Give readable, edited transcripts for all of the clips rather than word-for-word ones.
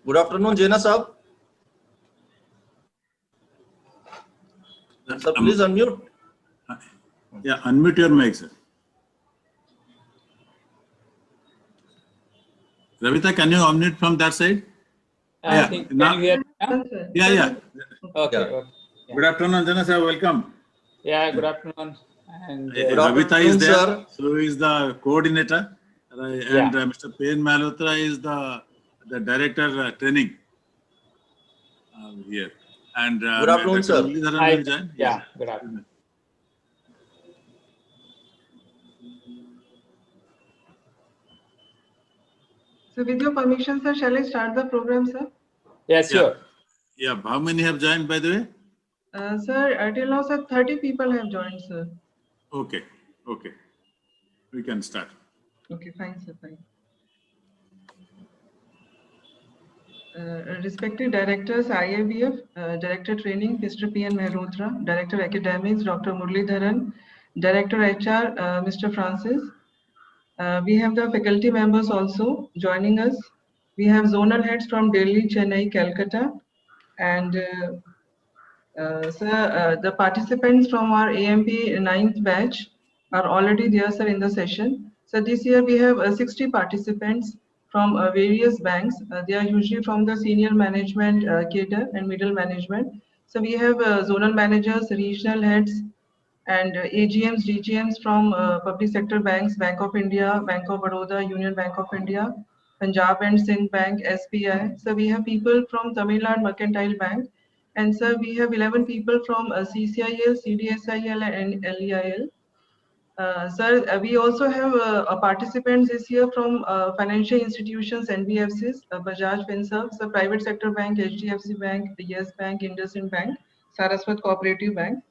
Good afternoon, Jena Saab. Sir, please unmute. Yeah, unmute your mic, sir. Ravita, can you unmute from that side? I think, can you hear me now? Yeah. Okay. Yeah. Yeah. Good afternoon, Jana sir. Welcome. Yeah, good afternoon. And Good Ravita is afternoon, there. sir. So is the coordinator, and Mr. Pen Malhotra is the director training here. And Good afternoon, Dr. sir. Muralidharan Hi. will join. Yeah, good afternoon. So with your permission, sir, shall I start the program, sir? Yes, sure. Yeah. How many have joined, by the way? Sir, till now, sir, 30 people have joined, sir. Okay. We can start. Okay, fine, sir, fine. Respected directors, IIBF, Director Training, Mr. P.N. Mehrotra, Director Academics, Dr. Muralidharan, Director HR, Mr. Francis. We have the faculty members also joining us. We have zonal heads from Delhi, Chennai, Calcutta, and sir, the participants from our AMP 9th batch are already there, sir, in the session. So this year we have 60 participants from various banks. They are usually from the senior management cadre and middle management. So we have zonal managers, regional heads, and AGMs, DGMs from public sector banks, Bank of India, Bank of Baroda, Union Bank of India, Punjab and Sindh Bank, SBI. So we have people from Tamil Nadu Mercantile Bank. And sir, we have 11 people from CCIL, CDSIL, and LEIL. Sir, we also have participants this year from financial institutions, NBFCs, Bajaj Finserv, the private sector bank, HDFC Bank, Yes Bank, IndusInd Bank, Saraswat Cooperative Bank.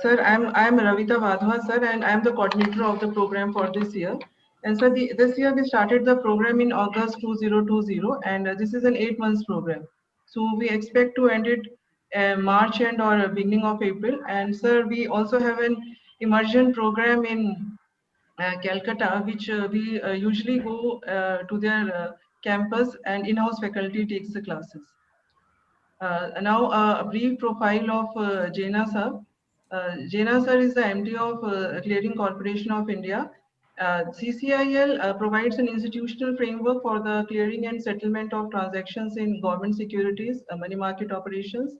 Sir, I'm Ravita Vadhwa, sir, and I'm the coordinator of the program for this year. And sir, this year we started the program in August 2020, and this is an 8 months program. So we expect to end it March end or beginning of April. And sir, we also have an immersion program in Calcutta, which we usually go to their campus, and in-house faculty takes the classes. Now, a brief profile of Jena sir. Jena sir is the MD of Clearing Corporation of India. CCIL provides an institutional framework for the clearing and settlement of transactions in government securities, money market operations,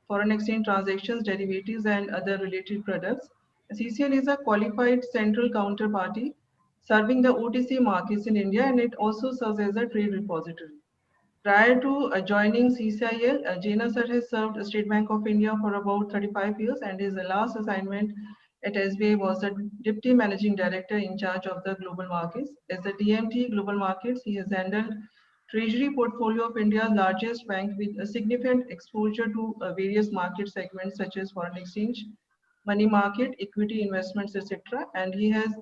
foreign exchange transactions, derivatives, and other related products. CCIL is a qualified central counterparty serving the OTC markets in India, and it also serves as a trade repository. Prior to joining CCIL, Jena sir has served State Bank of India for about 35 years, and his last assignment at SBI was the Deputy Managing Director in charge of the global markets. As the DMT global markets, he has handled treasury portfolio of India's largest bank with a significant exposure to various market segments such as foreign exchange, money market, equity investments, etc. And he has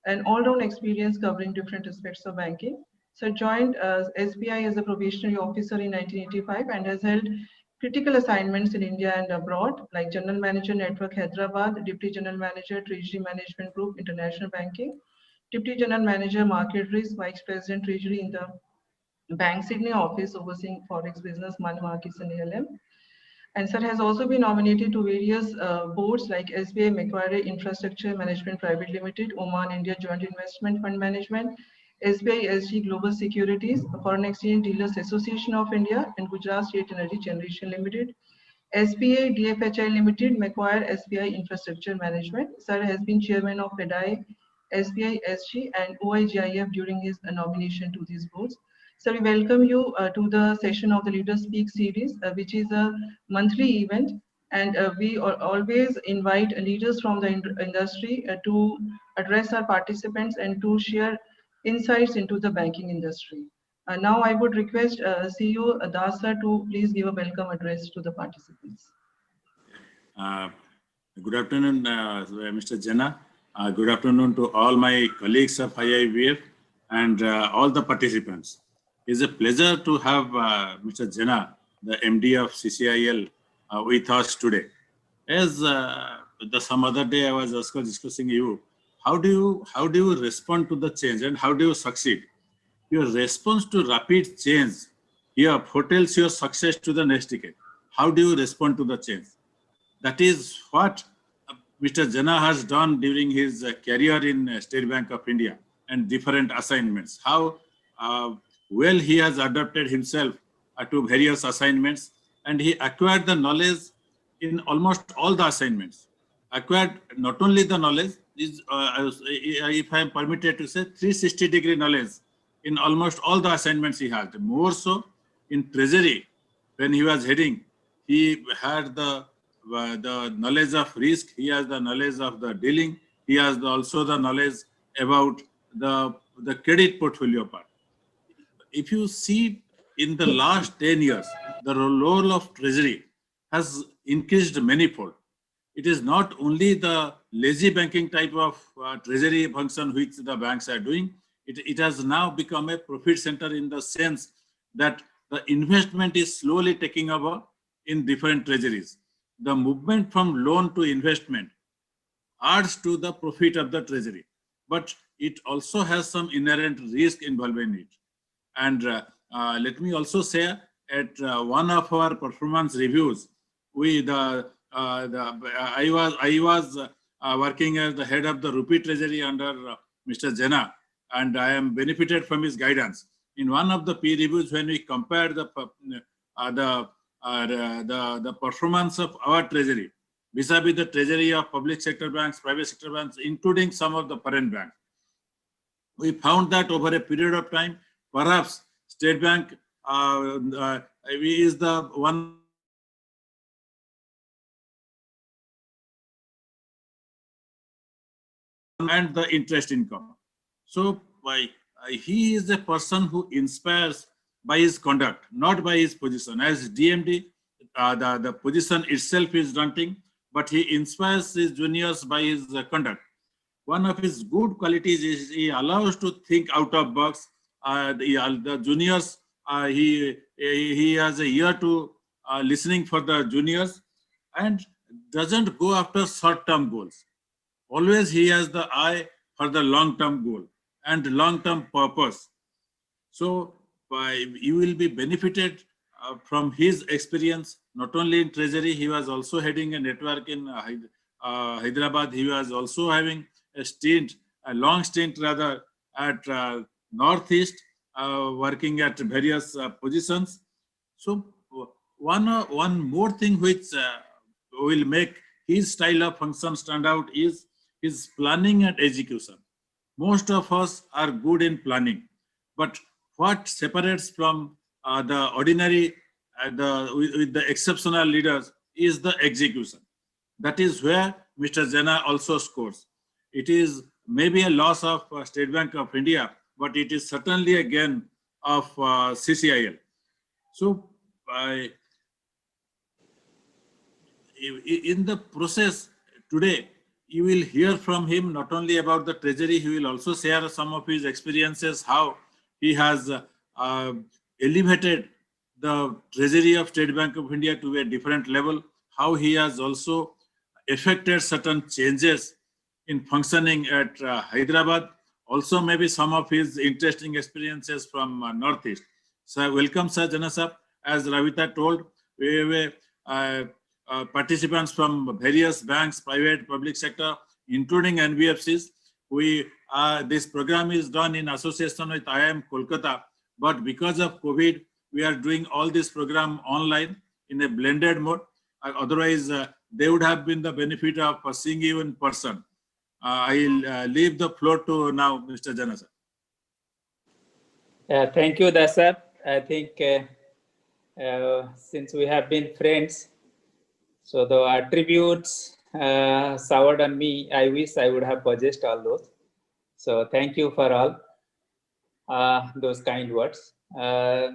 an all-round experience covering different aspects of banking. So joined SBI as a probationary officer in 1985 and has held critical assignments in India and abroad, like General Manager Network Hyderabad, Deputy General Manager Treasury Management Group International Banking, Deputy General Manager Market Risk, Vice President Treasury in the Bank Sydney office overseeing Forex business, money markets and ALM. And sir has also been nominated to various boards like SBI Macquarie Infrastructure Management Private Limited, Oman India Joint Investment Fund Management, SBI SG Global Securities, Foreign Exchange Dealers Association of India, and Gujarat State Energy Generation Limited, SBI DFHI Limited, Macquarie SBI Infrastructure Management. Sir has been chairman of FEDI, SBI SG, and OIGIF during his nomination to these boards. So we welcome you to the session of the Leaders Speak series, which is a monthly event, and we always invite leaders from the industry to address our participants and to share insights into the banking industry. Now I would request CEO Das sir to please give a welcome address to the participants. Good afternoon, Mr. Jena. Good afternoon to all my colleagues of IIBF and all the participants. It's a pleasure to have Mr. Jena, the MD of CCIL, with us today. As some other day I was also discussing you, how do you respond to the change and how do you succeed? Your response to rapid change here foretells your success to the next decade. How do you respond to the change? That is what Mr. Jena has done during his career in State Bank of India and different assignments. How well he has adapted himself to various assignments, and he acquired the knowledge in almost all the assignments. Acquired not only the knowledge, is if I am permitted to say, 360-degree knowledge in almost all the assignments he had. More so in treasury, when he was heading, he had the knowledge of risk, he has the knowledge of the dealing, he has also the knowledge about the credit portfolio part. If you see in the last 10 years, the role of treasury has increased manifold. It is not only the lazy banking type of treasury function which the banks are doing, it has now become a profit center in the sense that the investment is slowly taking over in different treasuries. The movement from loan to investment adds to the profit of the treasury, but it also has some inherent risk involved in it. And let me also say, at one of our performance reviews, I was working as the head of the rupee treasury under Mr. Jena, and I am benefited from his guidance. In one of the peer reviews, when we compared the performance of our treasury vis-a-vis the treasury of public sector banks, private sector banks, including some of the parent banks, we found that over a period of time, perhaps State Bank is the one and the interest income. So he is a person who inspires by his conduct, not by his position. As DMD, the position itself is daunting, but he inspires his juniors by his conduct. One of his good qualities is he allows to think out of box. The juniors, he has a ear to listening for the juniors and doesn't go after short-term goals. Always he has the eye for the long-term goal and long-term purpose. So you will be benefited from his experience, not only in treasury. He was also heading a network in Hyderabad. He was also having a long stint rather, at Northeast, working at various positions. So one more thing which will make his style of function stand out is his planning and execution. Most of us are good in planning, but what separates from the ordinary, with the exceptional leaders, is the execution. That is where Mr. Jena also scores. It is maybe a loss of State Bank of India, but it is certainly a gain of CCIL. So in the process today, you will hear from him not only about the treasury, he will also share some of his experiences, how he has elevated the treasury of State Bank of India to a different level, how he has also effected certain changes in functioning at Hyderabad, also maybe some of his interesting experiences from Northeast. So welcome, Sir Jena Sahab. As Ravita told, we have participants from various banks, private, public sector, including NBFCs. This program is done in association with IIM Kolkata, but because of COVID, we are doing all this program online in a blended mode. Otherwise, they would have been the benefit of seeing you in person. I'll leave the floor to now Mr. Jena sir. Thank you, Dasar. I think since we have been friends, so the attributes soured on me, I wish I would have possessed all those. So thank you for all those kind words. Of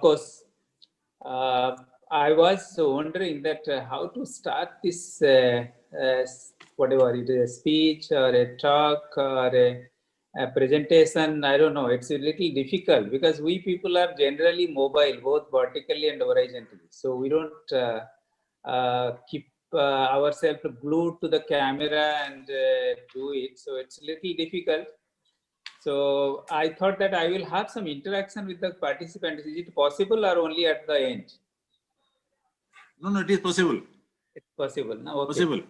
course, I was wondering that how to start this, whatever it is, a speech or a talk or a presentation. I don't know. It's a little difficult because we people are generally mobile, both vertically and horizontally. So we don't keep ourselves glued to the camera and do it. So it's a little difficult. So I thought that I will have some interaction with the participants. Is it possible or only at the end? No, it is possible. It's possible. No, okay. Possible.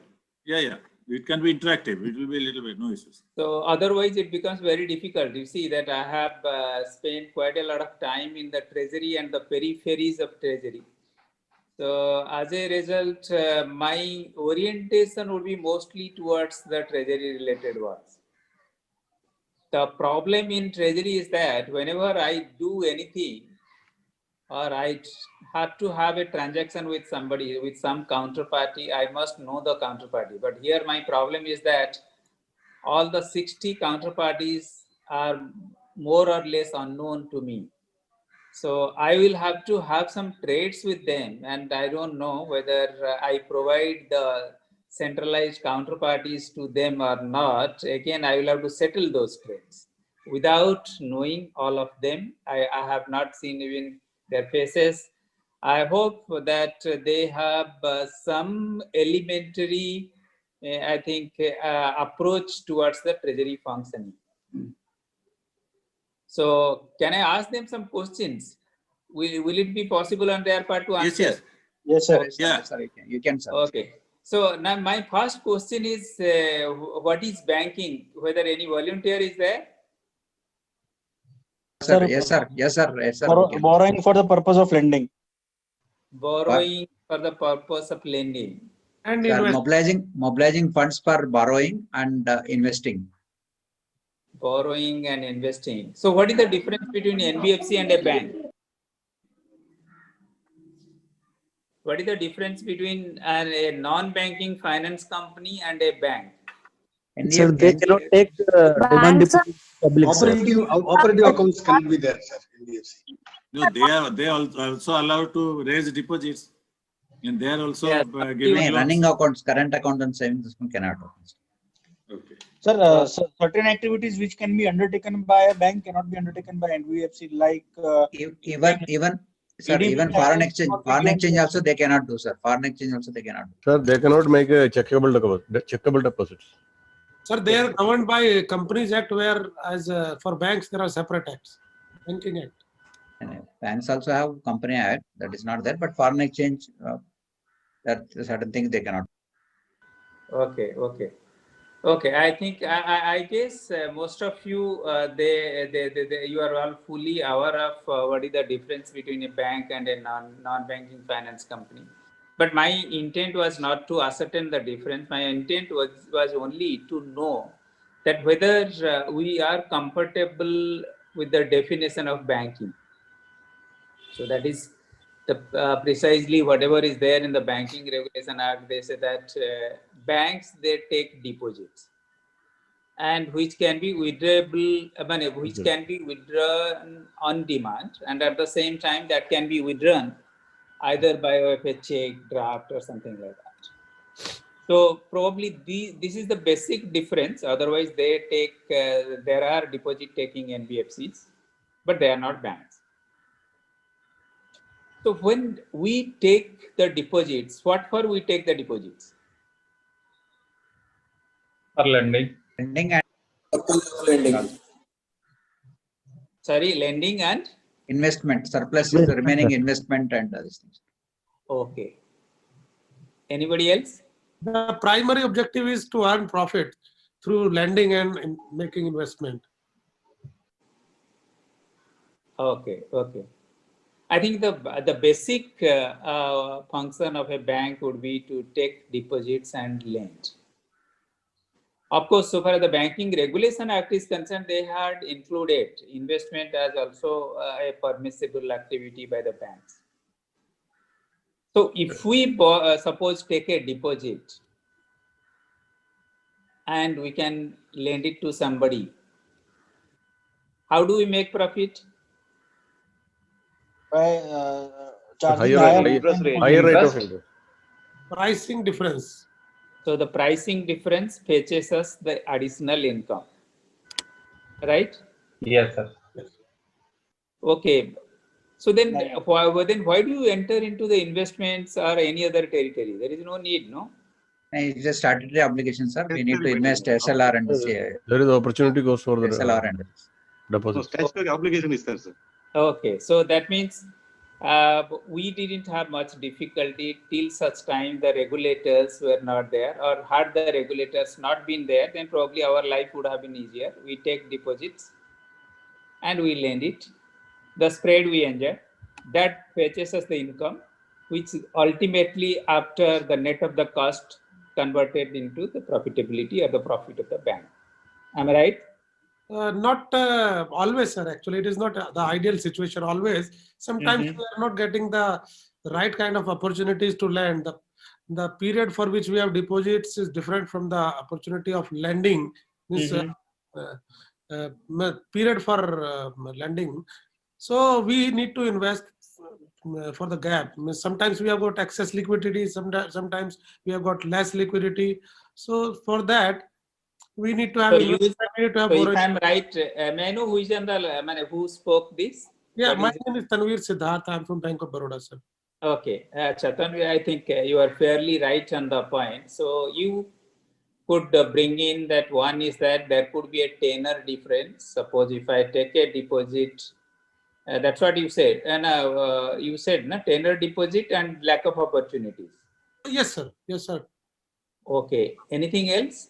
Yeah. It can be interactive. It will be a little bit, no issues. So otherwise it becomes very difficult. You see that I have spent quite a lot of time in the treasury and the peripheries of treasury. So as a result, my orientation would be mostly towards the treasury related works. The problem in treasury is that whenever I do anything or I have to have a transaction with somebody, with some counterparty, I must know the counterparty. But here my problem is that all the 60 counterparties are more or less unknown to me. So I will have to have some trades with them, and I don't know whether I provide the centralized counterparties to them or not. Again, I will have to settle those trades. Without knowing all of them, I have not seen even their faces. I hope that they have some elementary, I think, approach towards the treasury functioning. So can I ask them some questions? Will it be possible on their part to answer? Yes. Yes, sir. Yeah. Yes, sir. You can, sir. Okay. So now my first question is, what is banking? Whether any volunteer is there? Sir, yes, sir. Yes, sir. Yes, sir. we can. Borrowing for the purpose of lending. Borrowing for the purpose of lending. And Sir, invest. mobilizing funds for borrowing and investing. Borrowing and investing. So what is the difference between NBFC and a bank? What is the difference between a non-banking finance company and a bank? Sir, they cannot take demand Banks are- deposit public. Sir. Operative accounts can be there, sir, NBFC. No, they are also allowed to raise deposits. And they are also Yes. giving No, loans. running accounts, current account and savings account cannot open. Okay. Sir, certain activities which can be undertaken by a bank cannot be undertaken by NBFC, like Even sir, EDB even foreign exchange also they cannot do, sir. Foreign exchange also they cannot do. Sir, they cannot make a checkable deposits. Sir, they are governed by Companies Act, where as for banks there are separate acts. Banking Act. And banks also have company act, that is not there, but foreign exchange, that certain things they cannot. Okay. I think I guess most of you you are all fully aware of what is the difference between a bank and a non-banking finance company. But my intent was not to ascertain the difference. My intent was only to know that whether we are comfortable with the definition of banking. So that is the precisely whatever is there in the Banking Regulation Act. They say that banks, they take deposits, and which can be withdrawable, which can be withdrawn on demand, and at the same time that can be withdrawn either by way of a check, draft, or something like that. So probably this is the basic difference. Otherwise, they take there are deposit taking NBFCs, but they are not banks. So when we take the deposits, what for we take the deposits? For lending. Lending and Sorry, lending and? investment, surplus is the remaining investment and these things. Okay. Anybody else? The primary objective is to earn profit through lending and making investment. Okay. I think the basic function of a bank would be to take deposits and lend. Of course, so far as the Banking Regulation Act is concerned, they had included investment as also a permissible activity by the banks. So if we suppose take a deposit and we can lend it to somebody, how do we make profit? by charging Higher rate of interest. Pricing difference. So the pricing difference fetches us the additional income, right? Yes, sir. Okay. So then why do you enter into the investments or any other territory? There is no need, no? It's just statutory obligation, sir. We need to invest SLR and There is opportunity goes for the SLR and deposits. Statutory obligation is there, sir. Okay, so that means we didn't have much difficulty till such time the regulators were not there, or had the regulators not been there, then probably our life would have been easier. We take deposits and we lend it. The spread we enjoy, that fetches us the income, which ultimately after the net of the cost converted into the profitability or the profit of the bank. Am I right? Not always, sir. Actually, it is not the ideal situation always. Sometimes we are not getting the right kind of opportunities to lend. The period for which we have deposits is different from the opportunity of lending. Means, period for lending. So we need to invest for the gap. Sometimes we have got excess liquidity. Sometimes we have got less liquidity. So for that, we need to have. So, if I'm right, may I know who is who spoke this? Yeah, my name is Tanvir Siddharth. I'm from Bank of Baroda, sir. Okay, Tanvir, I think you are fairly right on the point. So you could bring in that one is that there could be a tenor difference. Suppose if I take a deposit, that's what you said, and you said tenor deposit and lack of opportunities. Yes, sir. Yes, sir. Okay. Anything else?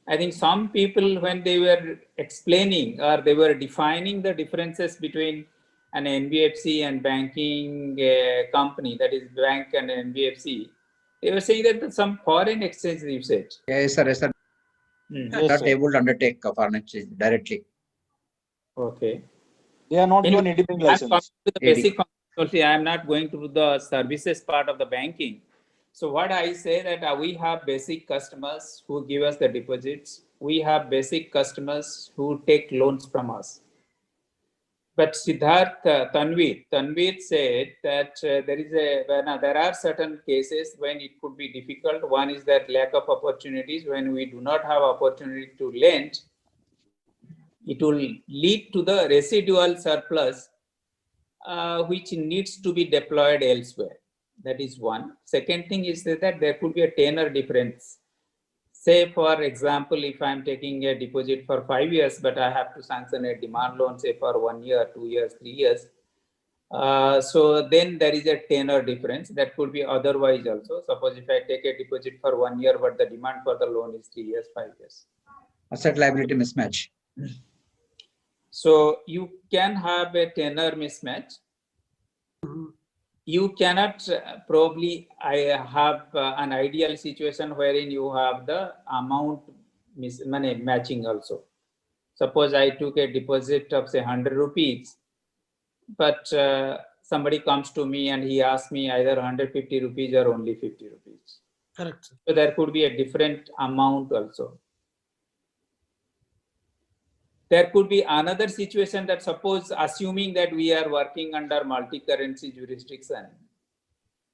I think some people, when they were explaining or they were defining the differences between an NBFC and banking company, that is bank and NBFC, they were saying that some foreign exchange usage. Yes, sir. Yes, sir. Not able to undertake a foreign exchange directly. Okay. They are not given AD license. The basic functionality, I am not going to the services part of the banking. So what I say that we have basic customers who give us the deposits. We have basic customers who take loans from us. But Siddharth Tanvir said that there are certain cases when it could be difficult. One is that lack of opportunities. When we do not have opportunity to lend, it will lead to the residual surplus, which needs to be deployed elsewhere. That is one. Second thing is that there could be a tenor difference. Say, for example, if I'm taking a deposit for 5 years, but I have to sanction a demand loan, say for 1 year, 2 years, 3 years. So then there is a tenor difference that could be otherwise also. Suppose if I take a deposit for 1 year, but the demand for the loan is 3 years, 5 years. Asset liability mismatch. So you can have a tenor mismatch. You cannot probably have an ideal situation wherein you have the amount money matching also. Suppose I took a deposit of say 100 rupees, but somebody comes to me and he asks me either 150 rupees or only 50 rupees. Correct. So there could be a different amount also. There could be another situation that suppose assuming that we are working under multi-currency jurisdiction,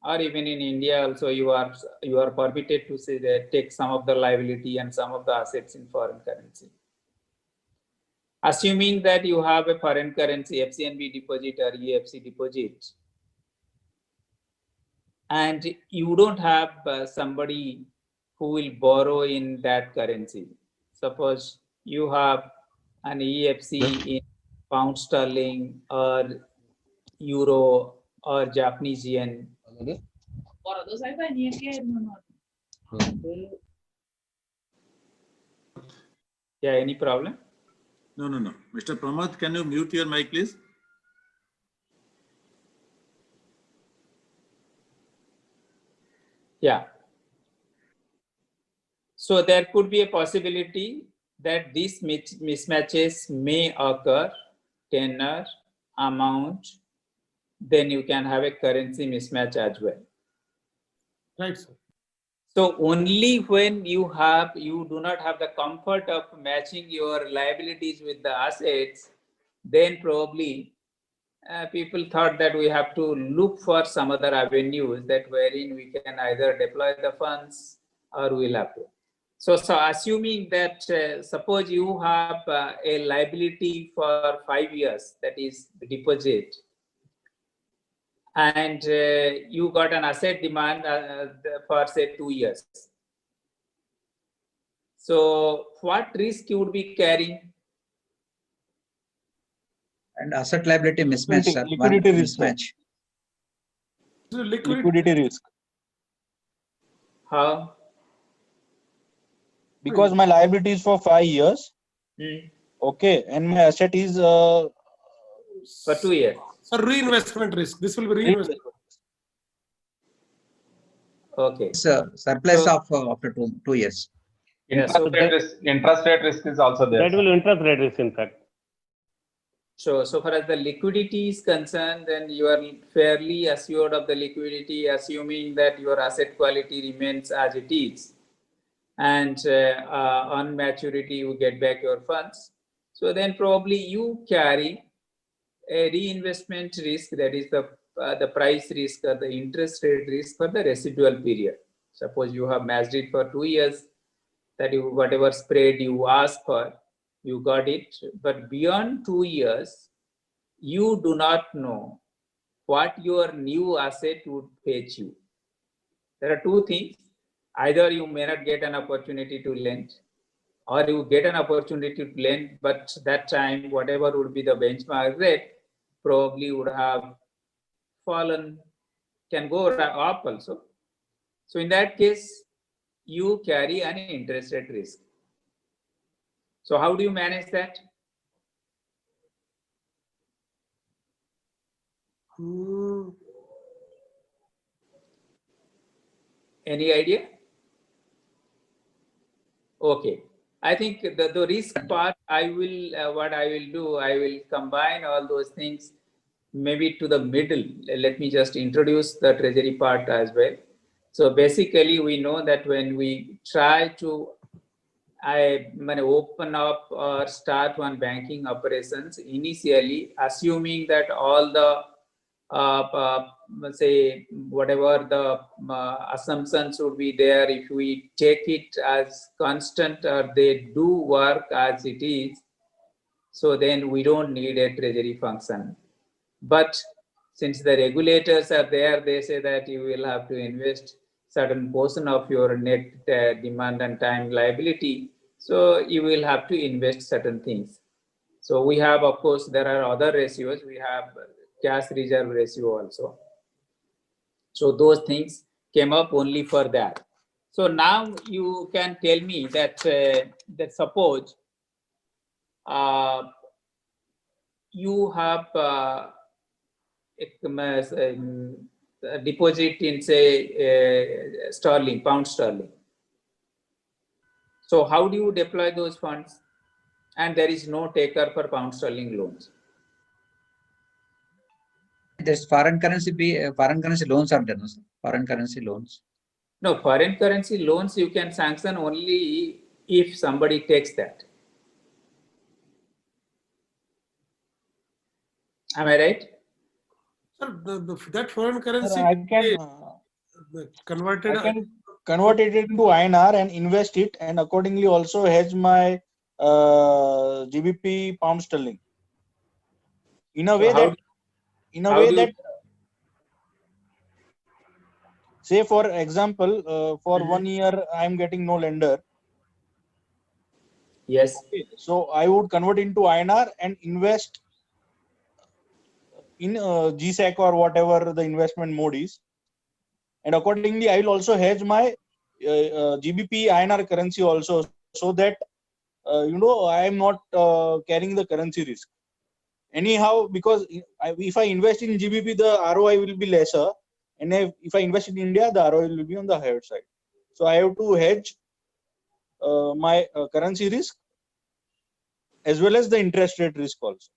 or even in India also you are permitted to say that take some of the liability and some of the assets in foreign currency. Assuming that you have a foreign currency FCNB deposit or EFC deposit, and you don't have somebody who will borrow in that currency. Suppose you have an EFC in pound sterling or euro or Japanese yen. Yeah, any problem? No. Mr. Pramod, can you mute your mic, please? Yeah. So there could be a possibility that these mismatches may occur, tenor, amount, then you can have a currency mismatch as well. Right, sir. So only when you do not have the comfort of matching your liabilities with the assets, then probably people thought that we have to look for some other avenues that wherein we can either deploy the funds or we'll have to. So assuming that suppose you have a liability for 5 years, that is the deposit, and you got an asset demand for say 2 years. So what risk you would be carrying? And asset liability mismatch, sir. One Liquidity risk, sir. mismatch. So liquidity. Liquidity risk. How? Because my liability is for 5 years. Okay. And my asset is For 2 years. So reinvestment risk. This will be reinvestment. Okay. It's a surplus So- of after 2 years. Yeah, so Interest rate risk is also there. That will interest rate risk, in fact. So far as the liquidity is concerned, then you are fairly assured of the liquidity, assuming that your asset quality remains as it is. And on maturity, you get back your funds. So then probably you carry a reinvestment risk, that is the price risk or the interest rate risk for the residual period. Suppose you have matched it for 2 years, that you whatever spread you ask for, you got it. But beyond 2 years, you do not know what your new asset would fetch you. There are two things. Either you may not get an opportunity to lend, or you get an opportunity to lend, but that time, whatever would be the benchmark rate, probably would have fallen, can go up also. So in that case, you carry an interest rate risk. So how do you manage that? Any idea? Okay. I think the risk part, I will, what I will do, I will combine all those things maybe to the middle. Let me just introduce the treasury part as well. So basically, we know that when we try to open up or start one banking operations, initially assuming that all the say whatever the assumptions would be there, if we take it as constant or they do work as it is, so then we don't need a treasury function. But since the regulators are there, they say that you will have to invest certain portion of your net demand and time liability. So you will have to invest certain things. So we have, of course, there are other ratios. We have cash reserve ratio also. So those things came up only for that. So now you can tell me that that suppose you have a deposit in say sterling, pound sterling. So how do you deploy those funds? And there is no taker for pound sterling loans. There's foreign currency loans are there, no, sir? Foreign currency loans. No, foreign currency loans you can sanction only if somebody takes that. Am I right? Sir, that foreign currency I can converted. I can convert it into INR and invest it, and accordingly also hedge my GBP pound sterling. In a way that, say for example, for 1 year I am getting no lender. Yes. Okay, so I would convert into INR and invest in GSEC or whatever the investment mode is, and accordingly I will also hedge my GBP INR currency also, so that I am not carrying the currency risk anyhow, because if I invest in GBP, the ROI will be lesser, and if I invest in India, the ROI will be on the higher side. So I have to hedge my currency risk as well as the interest rate risk also.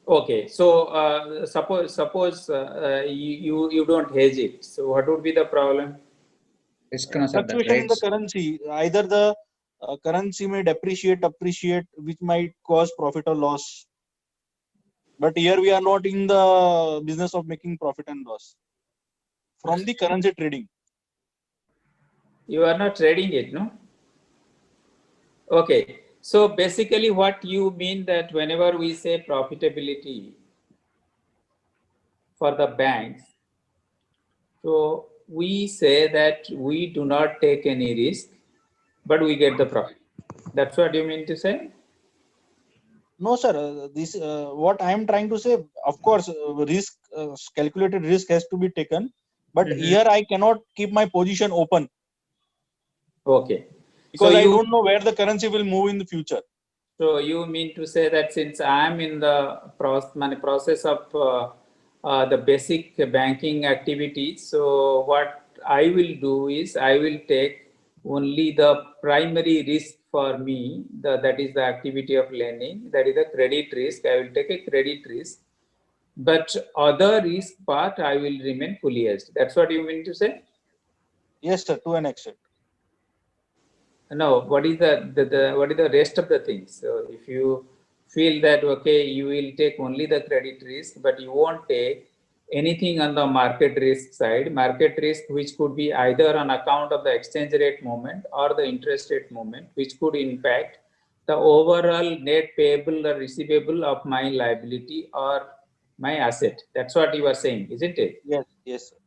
Okay, so suppose you don't hedge it. So what would be the problem? Fluctuation in the currency, either the currency may depreciate, appreciate, which might cause profit or loss. But here we are not in the business of making profit and loss from the currency trading. You are not trading it, no? Okay. So basically what you mean that whenever we say profitability, for the banks. So we say that we do not take any risk, but we get the profit. That's what you mean to say? No, sir. This what I am trying to say. Of course, risk, calculated risk has to be taken. But here I cannot keep my position open Okay. because So I you, don't know where the currency will move in the future. so you mean to say that since I am in the process of the basic banking activities, so what I will do is I will take only the primary risk for me, that is the activity of lending, that is the credit risk. I will take a credit risk, but other risk part I will remain fully hedged. That's what you mean to say? Yes, sir, to an extent. No, what is what is the rest of the things? So if you feel that okay, you will take only the credit risk, but you won't take anything on the market risk side, market risk which could be either on account of the exchange rate movement or the interest rate movement, which could impact the overall net payable or receivable of my liability or my asset. That's what you are saying, isn't it? Yes, yes, sir.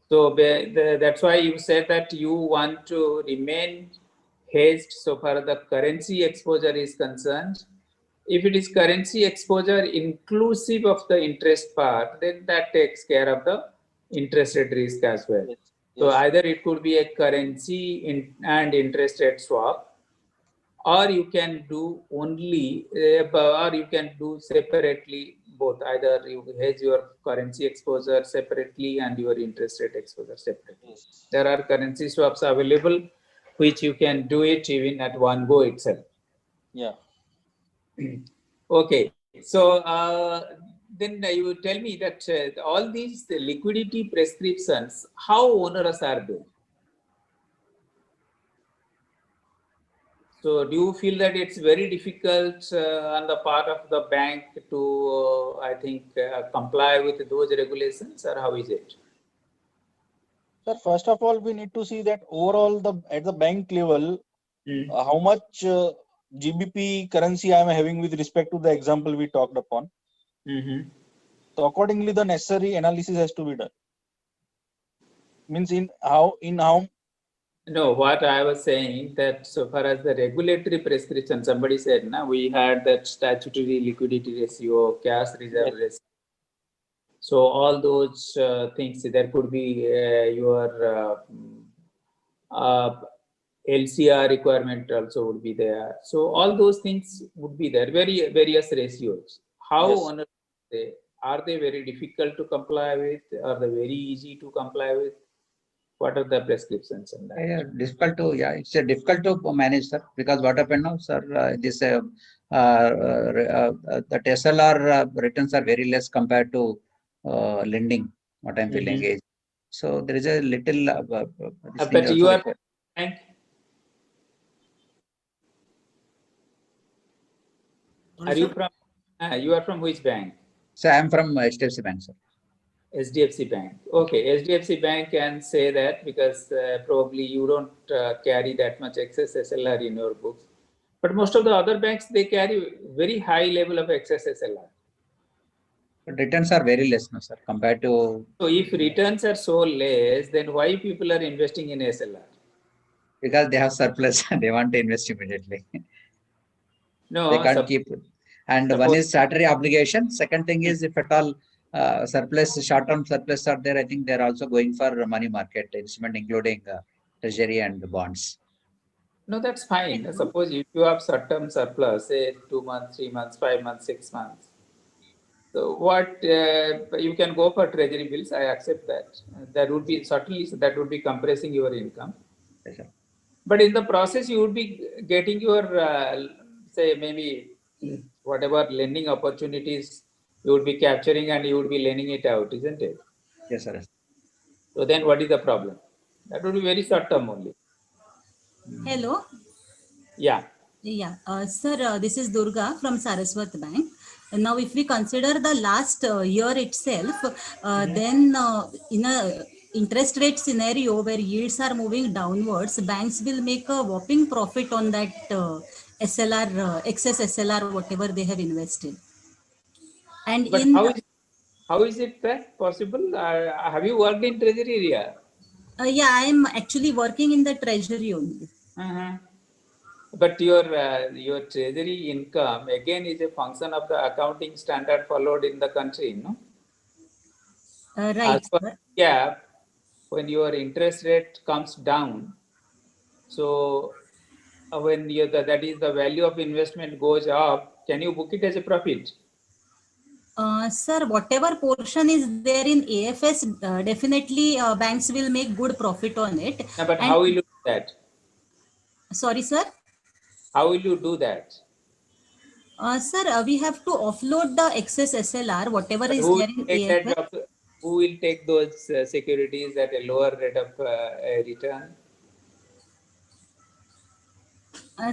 So that's why you said that you want to remain hedged so far the currency exposure is concerned. If it is currency exposure inclusive of the interest part, then that takes care of the interest rate risk as well. Yes, So yes. either it could be a currency and interest rate swap, or you can do only, or you can do separately both. Either you hedge your currency exposure separately and your interest rate exposure separately. Yes. There are currency swaps available, which you can do it even at one go itself. Yeah. Okay, so then you tell me that all these liquidity prescriptions, how onerous are they? So do you feel that it's very difficult on the part of the bank to, I think, comply with those regulations, or how is it? Sir, first of all, we need to see that overall at the bank level, how much GBP currency I am having with respect to the example we talked upon. So accordingly, the necessary analysis has to be done. Means in how. No, what I was saying that so far as the regulatory prescription, somebody said, na, we had that statutory liquidity ratio, cash reserve ratio. So all those things, there could be your LCR requirement also would be there. So all those things would be there, various ratios. How onerous are they very difficult to comply with? Are they very easy to comply with? What are the prescriptions in that? Yeah, difficult to, it's difficult to manage, sir, because what happened now, sir, this the SLR returns are very less compared to lending, what I'm feeling is. So there is a little but you are bank. Are you from? You are from which bank? So I am from HDFC Bank, sir. HDFC Bank. Okay, HDFC Bank can say that because probably you don't carry that much excess SLR in your books. But most of the other banks, they carry very high level of excess SLR. But returns are very less, no, sir, compared to. So if returns are so less, then why people are investing in SLR? Because they have surplus, they want to invest immediately. No, they can't keep it. And one is statutory obligation. Second thing is if at all surplus, short-term surplus are there, I think they're also going for money market instrument, including treasury and bonds. No, that's fine. Suppose if you have short-term surplus, say 2 months, 3 months, 5 months, 6 months. So what you can go for treasury bills, I accept that. That would be certainly that would be compressing your income. Yes, sir. But in the process, you would be getting your say maybe whatever lending opportunities you would be capturing and you would be lending it out, isn't it? Yes, sir. So then what is the problem? That would be very short term only. Hello. Yeah. Yeah, sir, this is Durga from Saraswat Bank. Now, if we consider the last year itself, then in a interest rate scenario where yields are moving downwards, banks will make a whopping profit on that SLR, excess SLR, whatever they have invested. And But in how is How is it that possible? Have you worked in treasury area? Yeah, I am actually working in the treasury only. But your treasury income again is a function of the accounting standard followed in the country, no? Right, As per sir. GAAP, when your interest rate comes down, so when that is the value of investment goes up, can you book it as a profit? Sir, whatever portion is there in AFS, definitely banks will make good profit on it. No, but And how will you do that? sorry, sir. How will you do that? Sir, we have to offload the excess SLR, whatever But is who will there in take that AFS. job? Who will take those securities at a lower rate of return?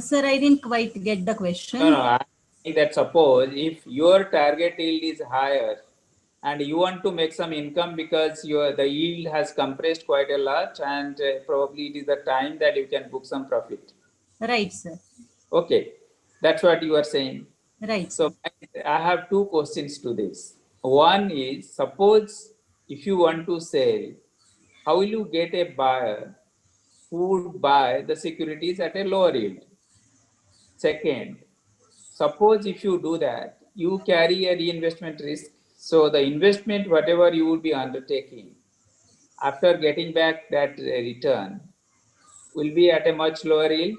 Sir, I didn't quite get the question. No, I think that suppose if your target yield is higher and you want to make some income because the yield has compressed quite a lot and probably it is the time that you can book some profit. Right, sir. Okay, that's what you are saying. Right, So sir. I have two questions to this. One is, suppose if you want to sell, how will you get a buyer who would buy the securities at a lower yield? Second, suppose if you do that, you carry a reinvestment risk. So the investment, whatever you would be undertaking, after getting back that return, will be at a much lower yield.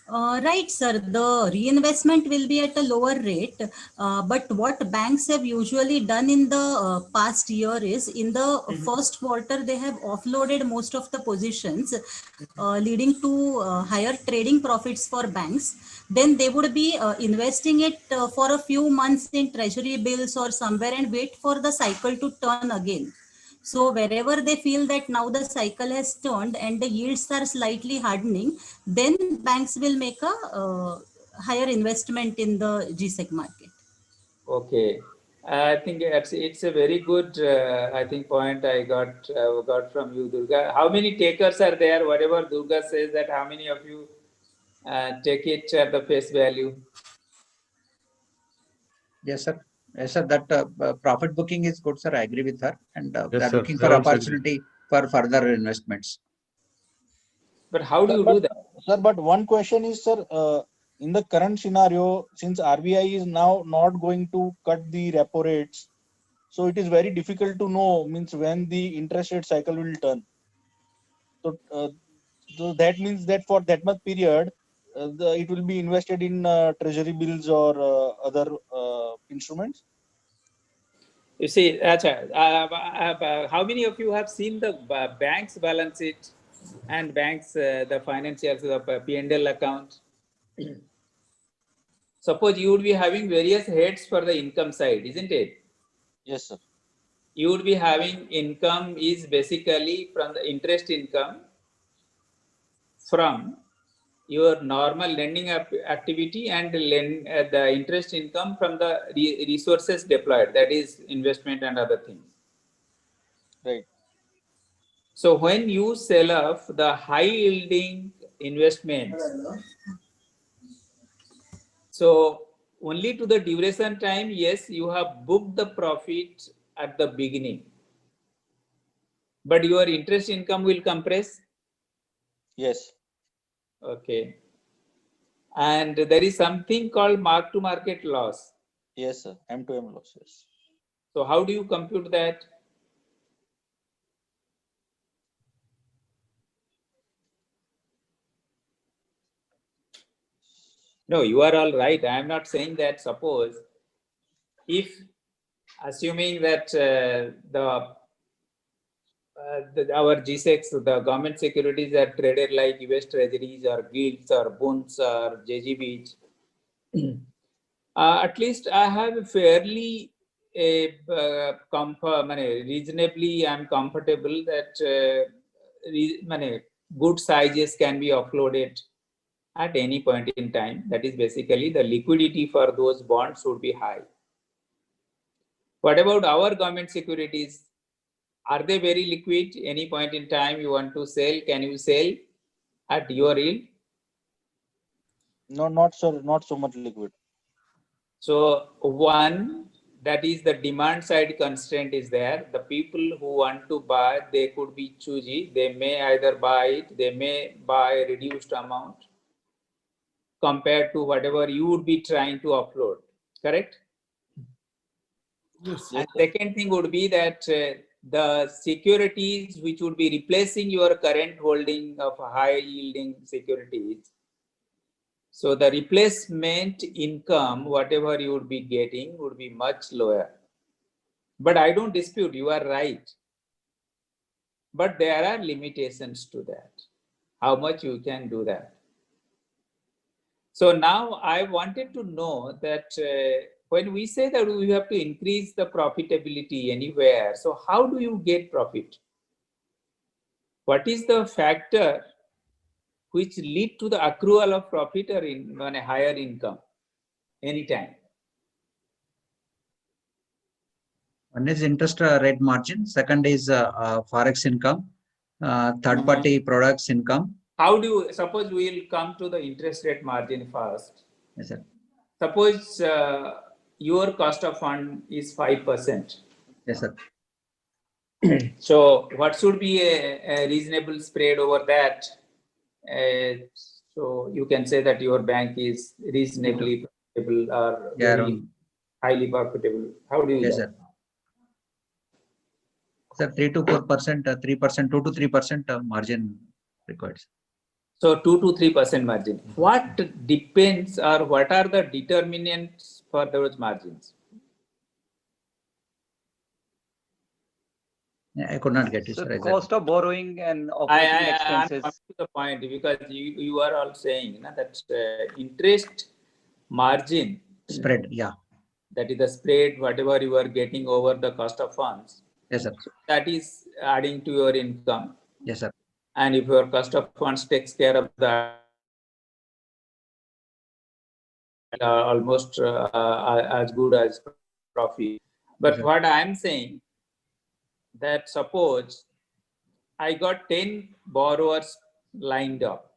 Right, sir. The reinvestment will be at a lower rate. But what banks have usually done in the past year is in the first quarter, they have offloaded most of the positions, leading to higher trading profits for banks. Then they would be investing it for a few months in treasury bills or somewhere and wait for the cycle to turn again. So wherever they feel that now the cycle has turned and the yields are slightly hardening, then banks will make a higher investment in the GSEC market. Okay. I think it's a very good I think point I got from you, Durga. How many takers are there? Whatever Durga says, that how many of you take it at the face value? Yes, sir. Yes, sir. That profit booking is good, sir. I agree with her, and Yes, they are sir. looking for I also agree. opportunity for further investments. But how do you do that? Sir, but one question is, sir, in the current scenario, since RBI is now not going to cut the repo rates, so it is very difficult to know means when the interest rate cycle will turn. So that means that for that much period, it will be invested in treasury bills or other instruments. You see, how many of you have seen the bank's balance sheet and banks, the financials, the P&L account? Suppose you would be having various heads for the income side, isn't it? Yes, sir. You would be having income is basically from the interest income from your normal lending activity and the interest income from the resources deployed, that is investment and other things. Right. So when you sell off the high yielding investments, so only to the duration time, yes, you have booked the profit at the beginning, but your interest income will compress. Yes. Okay. And there is something called mark to market loss. Yes, sir. M2M loss. Yes. So how do you compute that? No, you are all right. I am not saying that. Suppose if assuming that our GSECs, the government securities are traded like US treasuries or gilts or bonds or JGBs, at least I have a fairly reasonably I'm comfortable that good sizes can be offloaded at any point in time. That is basically the liquidity for those bonds would be high. What about our government securities? Are they very liquid? Any point in time you want to sell, can you sell at your yield? No, not so much liquid. So one, that is the demand side constraint is there. The people who want to buy, they could be choosy. They may either buy it, they may buy a reduced amount compared to whatever you would be trying to upload, correct? Yes. And second thing would be that the securities which would be replacing your current holding of high yielding securities. So the replacement income, whatever you would be getting, would be much lower. But I don't dispute, you are right. But there are limitations to that, how much you can do that. So now I wanted to know that when we say that we have to increase the profitability anywhere, so how do you get profit? What is the factor which lead to the accrual of profit or on a higher income anytime? One is interest rate margin. Second is forex income. Third party products income. How do you, suppose we will come to the interest rate margin first. Yes, sir. Suppose your cost of fund is 5%. Yes, sir. So what should be a reasonable spread over that? So you can say that your bank is reasonably profitable or Yeah, very highly profitable. How do you? Yes, sir. Sir, 3 to 4%, 3%, 2 to 3% margin required. So 2 to 3% margin. What depends or what are the determinants for those margins? I could not get you, So sir. cost of borrowing and operating expenses. I'm up to the point because you are all saying that interest margin Spread, yeah. That is the spread, whatever you are getting over the cost of funds. Yes, sir. So that is adding to your income. Yes, sir. And if your cost of funds takes care of that, almost as good as profit. But Yes, what I'm saying, that suppose I got 10 borrowers lined up.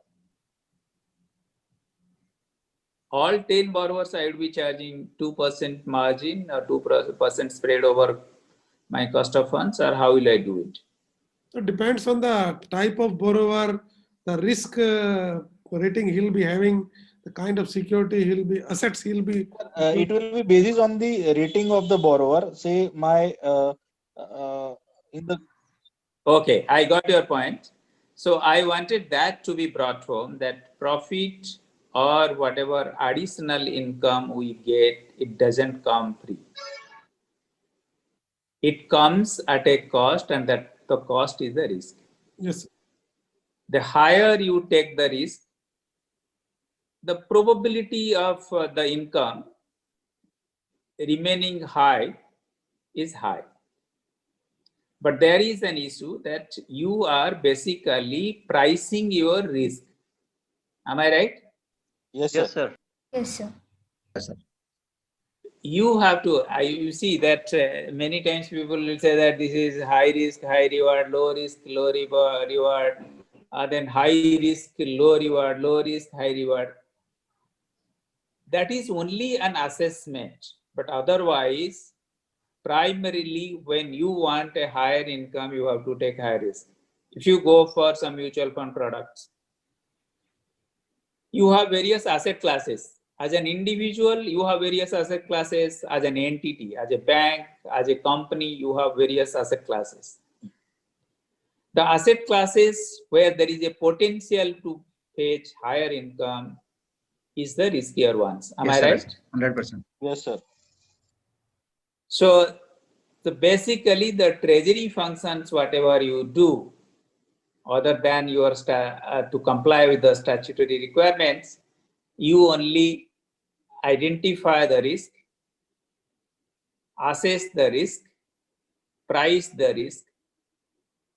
All 10 borrowers I would be charging 2% margin or 2% spread over my cost of funds, or how will I do it? It depends on the type of borrower, the risk rating he'll be having, the kind of security he'll be, assets he'll be. It will be based on the rating of the borrower. Say my in the. Okay, I got your point. So I wanted that to be brought home, that profit or whatever additional income we get, it doesn't come free. It comes at a cost, and that the cost is the risk. Yes. The higher you take the risk, the probability of the income remaining high is high. But there is an issue that you are basically pricing your risk. Am I right? Yes, Yes, sir. Yes, sir. Yes, sir. You have to, you see that many times people will say that this is high risk, high reward, low risk, low reward, then high risk, low reward, low risk, high reward. That is only an assessment, but otherwise, primarily when you want a higher income, you have to take high risk. If you go for some mutual fund products, you have various asset classes. As an individual, you have various asset classes. As an entity, as a bank, as a company, you have various asset classes. The asset classes where there is a potential to fetch higher income is the riskier ones. Am Yes, I sir. right? 100%. Yes, sir. So basically the treasury functions, whatever you do, other than your to comply with the statutory requirements, you only identify the risk, assess the risk, price the risk,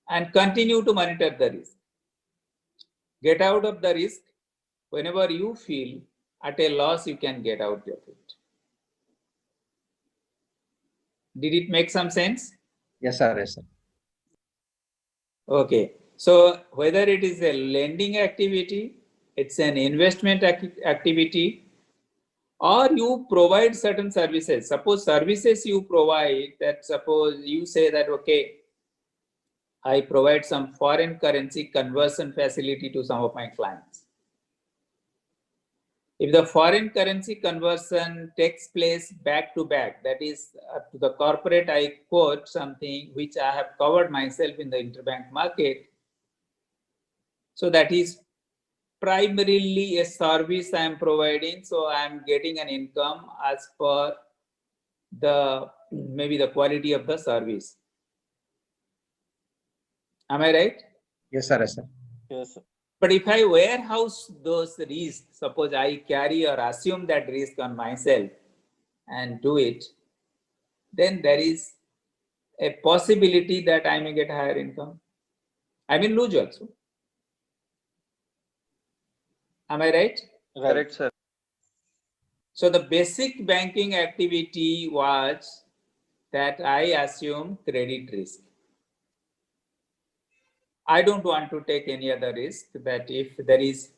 and continue to monitor the risk. Get out of the risk whenever you feel at a loss you can get out of it. Did it make some sense? Yes, sir. Yes, sir. Okay. So whether it is a lending activity, it's an investment activity, or you provide certain services. Suppose services you provide, that suppose you say that, okay, I provide some foreign currency conversion facility to some of my clients. If the foreign currency conversion takes place back to back, that is to the corporate, I quote something which I have covered myself in the interbank market. So that is primarily a service I am providing. So I am getting an income as per the maybe the quality of the service. Am I right? Yes, sir. Yes, sir. Yes, sir. But if I warehouse those risks, suppose I carry or assume that risk on myself and do it, then there is a possibility that I may get higher income. I may lose also. Am I right? Correct, sir. So the basic banking activity was that I assume credit risk. I don't want to take any other risk, that if there is,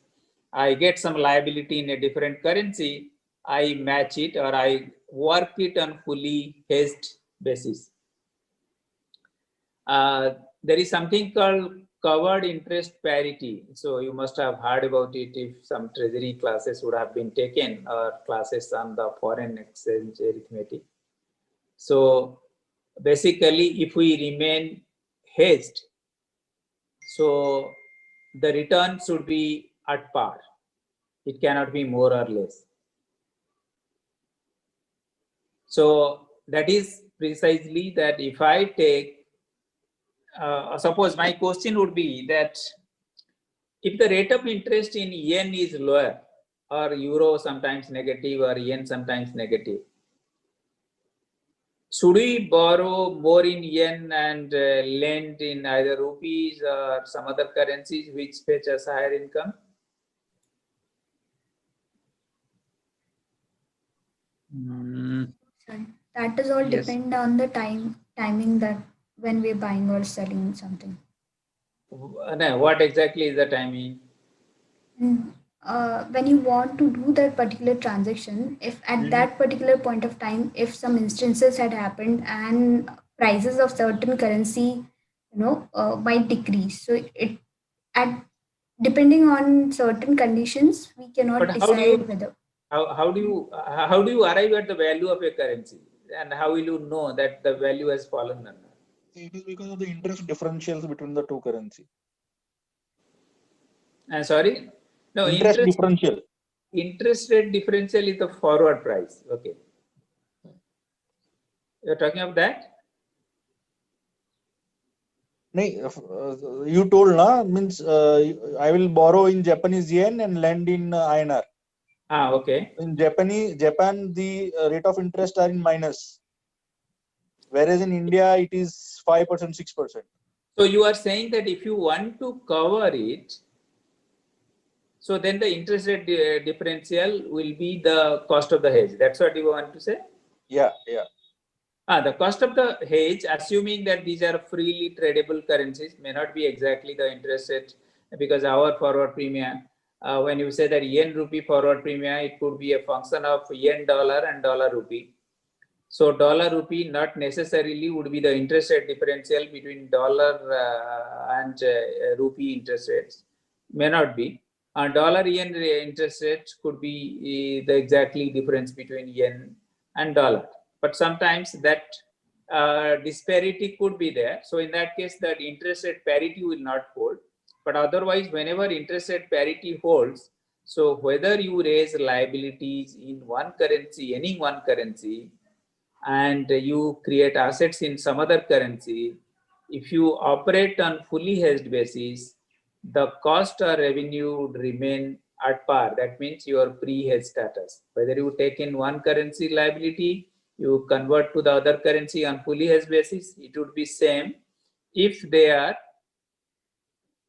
I get some liability in a different currency, I match it or I work it on fully hedged basis. There is something called covered interest parity. So you must have heard about it if some treasury classes would have been taken or classes on the foreign exchange arithmetic. So basically, if we remain hedged, so the return should be at par. It cannot be more or less. So that is precisely that if I take, suppose my question would be that if the rate of interest in yen is lower, or euro sometimes negative or yen sometimes negative, should we borrow more in yen and lend in either rupees or some other currencies which fetch us higher income? Sorry. That is all Yes. depend on the timing that when we're buying or selling something. No, what exactly is the timing? When you want to do that particular transaction, if at that particular point of time, if some instances had happened and prices of certain currency, might decrease. So it at depending on certain conditions, we cannot But decide whether. how do you arrive at the value of a currency, and how will you know that the value has fallen or not? It is because of the interest differentials between the two currency. Sorry? No, interest differential. Interest rate differential is the forward price. Okay. You're talking of that? You told na, means I will borrow in Japanese yen and lend in INR. Okay. In Japan, the rate of interest are in minus, whereas in India it is 5%, 6%. So you are saying that if you want to cover it, so then the interest rate differential will be the cost of the hedge. That's what you want to say? Yeah. The cost of the hedge, assuming that these are freely tradable currencies, may not be exactly the interest rate, because our forward premium, when you say that yen rupee forward premium, it could be a function of yen dollar and dollar rupee. So dollar rupee not necessarily would be the interest rate differential between dollar and rupee interest rates. May not be. Dollar yen interest rates could be the exactly difference between yen and dollar. But sometimes that disparity could be there. So in that case, that interest rate parity will not hold. But otherwise, whenever interest rate parity holds, so whether you raise liabilities in one currency, any one currency, and you create assets in some other currency, if you operate on fully hedged basis, the cost or revenue would remain at par. That means your pre-hedge status. Whether you take in one currency liability, you convert to the other currency on fully hedged basis, it would be same if they are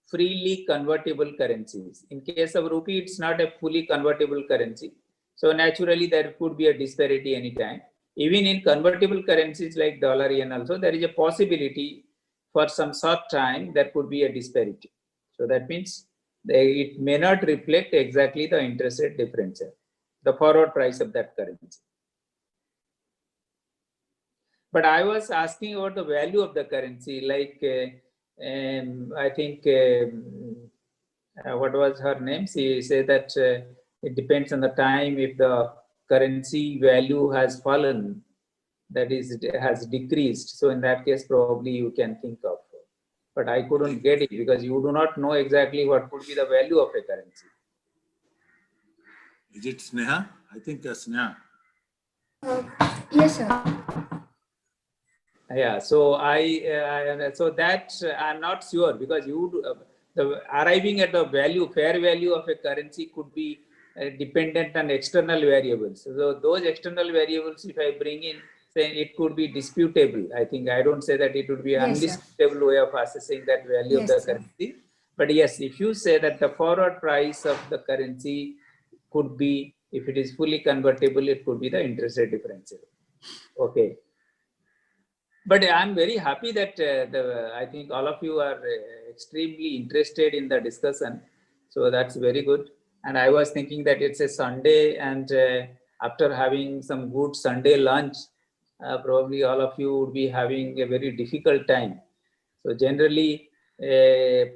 freely convertible currencies. In case of rupee, it's not a fully convertible currency. So naturally, there could be a disparity anytime. Even in convertible currencies like dollar yen also, there is a possibility for some short time there could be a disparity. So that means it may not reflect exactly the interest rate differential. the forward price of that currency. But I was asking about the value of the currency, like I think what was her name? She said that it depends on the time. If the currency value has fallen, that is, it has decreased. So in that case, probably you can think of. But I couldn't get it because you do not know exactly what could be the value of a currency. Is it Sneha? I think Sneha. Yes, sir. Yeah, so so that I'm not sure, because you do, the arriving at the value, fair value of a currency could be dependent on external variables. So those external variables, if I bring in, say it could be disputable. I think I don't say that it would be an Yes, sir. undisputable way of assessing that value of Yes, the sir. currency. But yes, if you say that the forward price of the currency could be, if it is fully convertible, it could be the interest rate differential. Okay. But I'm very happy that I think all of you are extremely interested in the discussion. So that's very good. And I was thinking that it's a Sunday, and after having some good Sunday lunch, probably all of you would be having a very difficult time. So generally,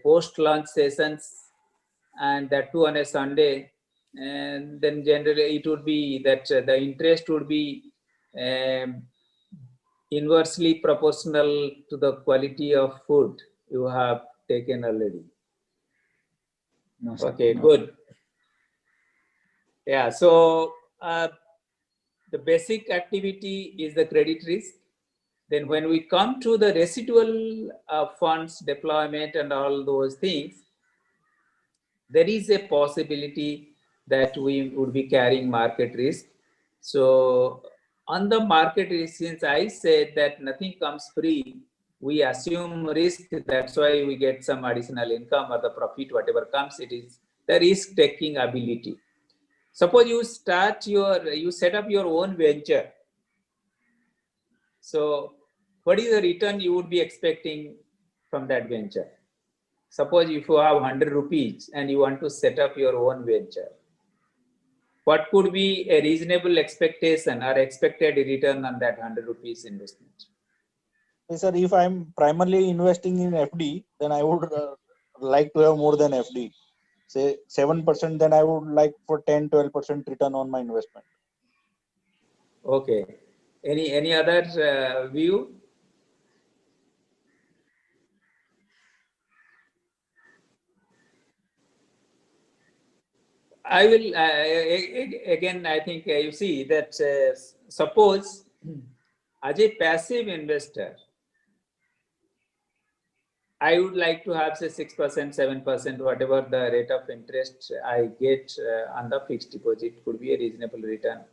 post-lunch sessions, and that too on a Sunday, and then generally it would be that the interest would be inversely proportional to the quality of food you have taken already. No, sir. Okay, No. good. Yeah, so the basic activity is the credit risk. Then when we come to the residual funds deployment and all those things, there is a possibility that we would be carrying market risk. So on the market risk, since I said that nothing comes free, we assume risk. That's why we get some additional income or the profit, whatever comes, it is the risk taking ability. Suppose you you set up your own venture. So what is the return you would be expecting from that venture? Suppose if you have 100 rupees and you want to set up your own venture, what could be a reasonable expectation or expected return on that 100 rupees investment? Yes, sir, if I'm primarily investing in FD, then I would like to have more than FD. Say 7%, then I would like for 10-12% return on my investment. Okay. Any other view? I will again. I think you see that suppose as a passive investor, I would like to have say 6%, 7%, whatever the rate of interest I get on the fixed deposit could be a reasonable return.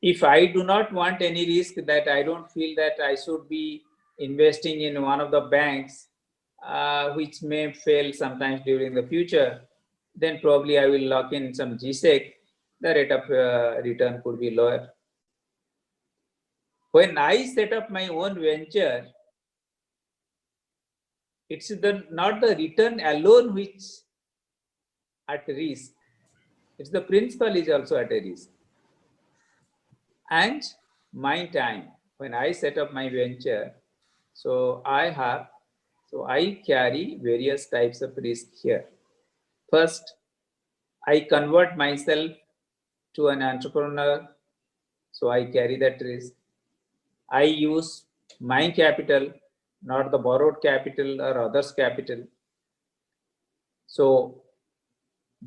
If I do not want any risk, that I don't feel that I should be investing in one of the banks which may fail sometimes during the future, then probably I will lock in some GSEC. The rate of return could be lower. When I set up my own venture, it's not the return alone which at risk. It's the principal is also at a risk. And my time, when I set up my venture, so I carry various types of risk here. First, I convert myself to an entrepreneur, so I carry that risk. I use my capital, not the borrowed capital or others' capital. So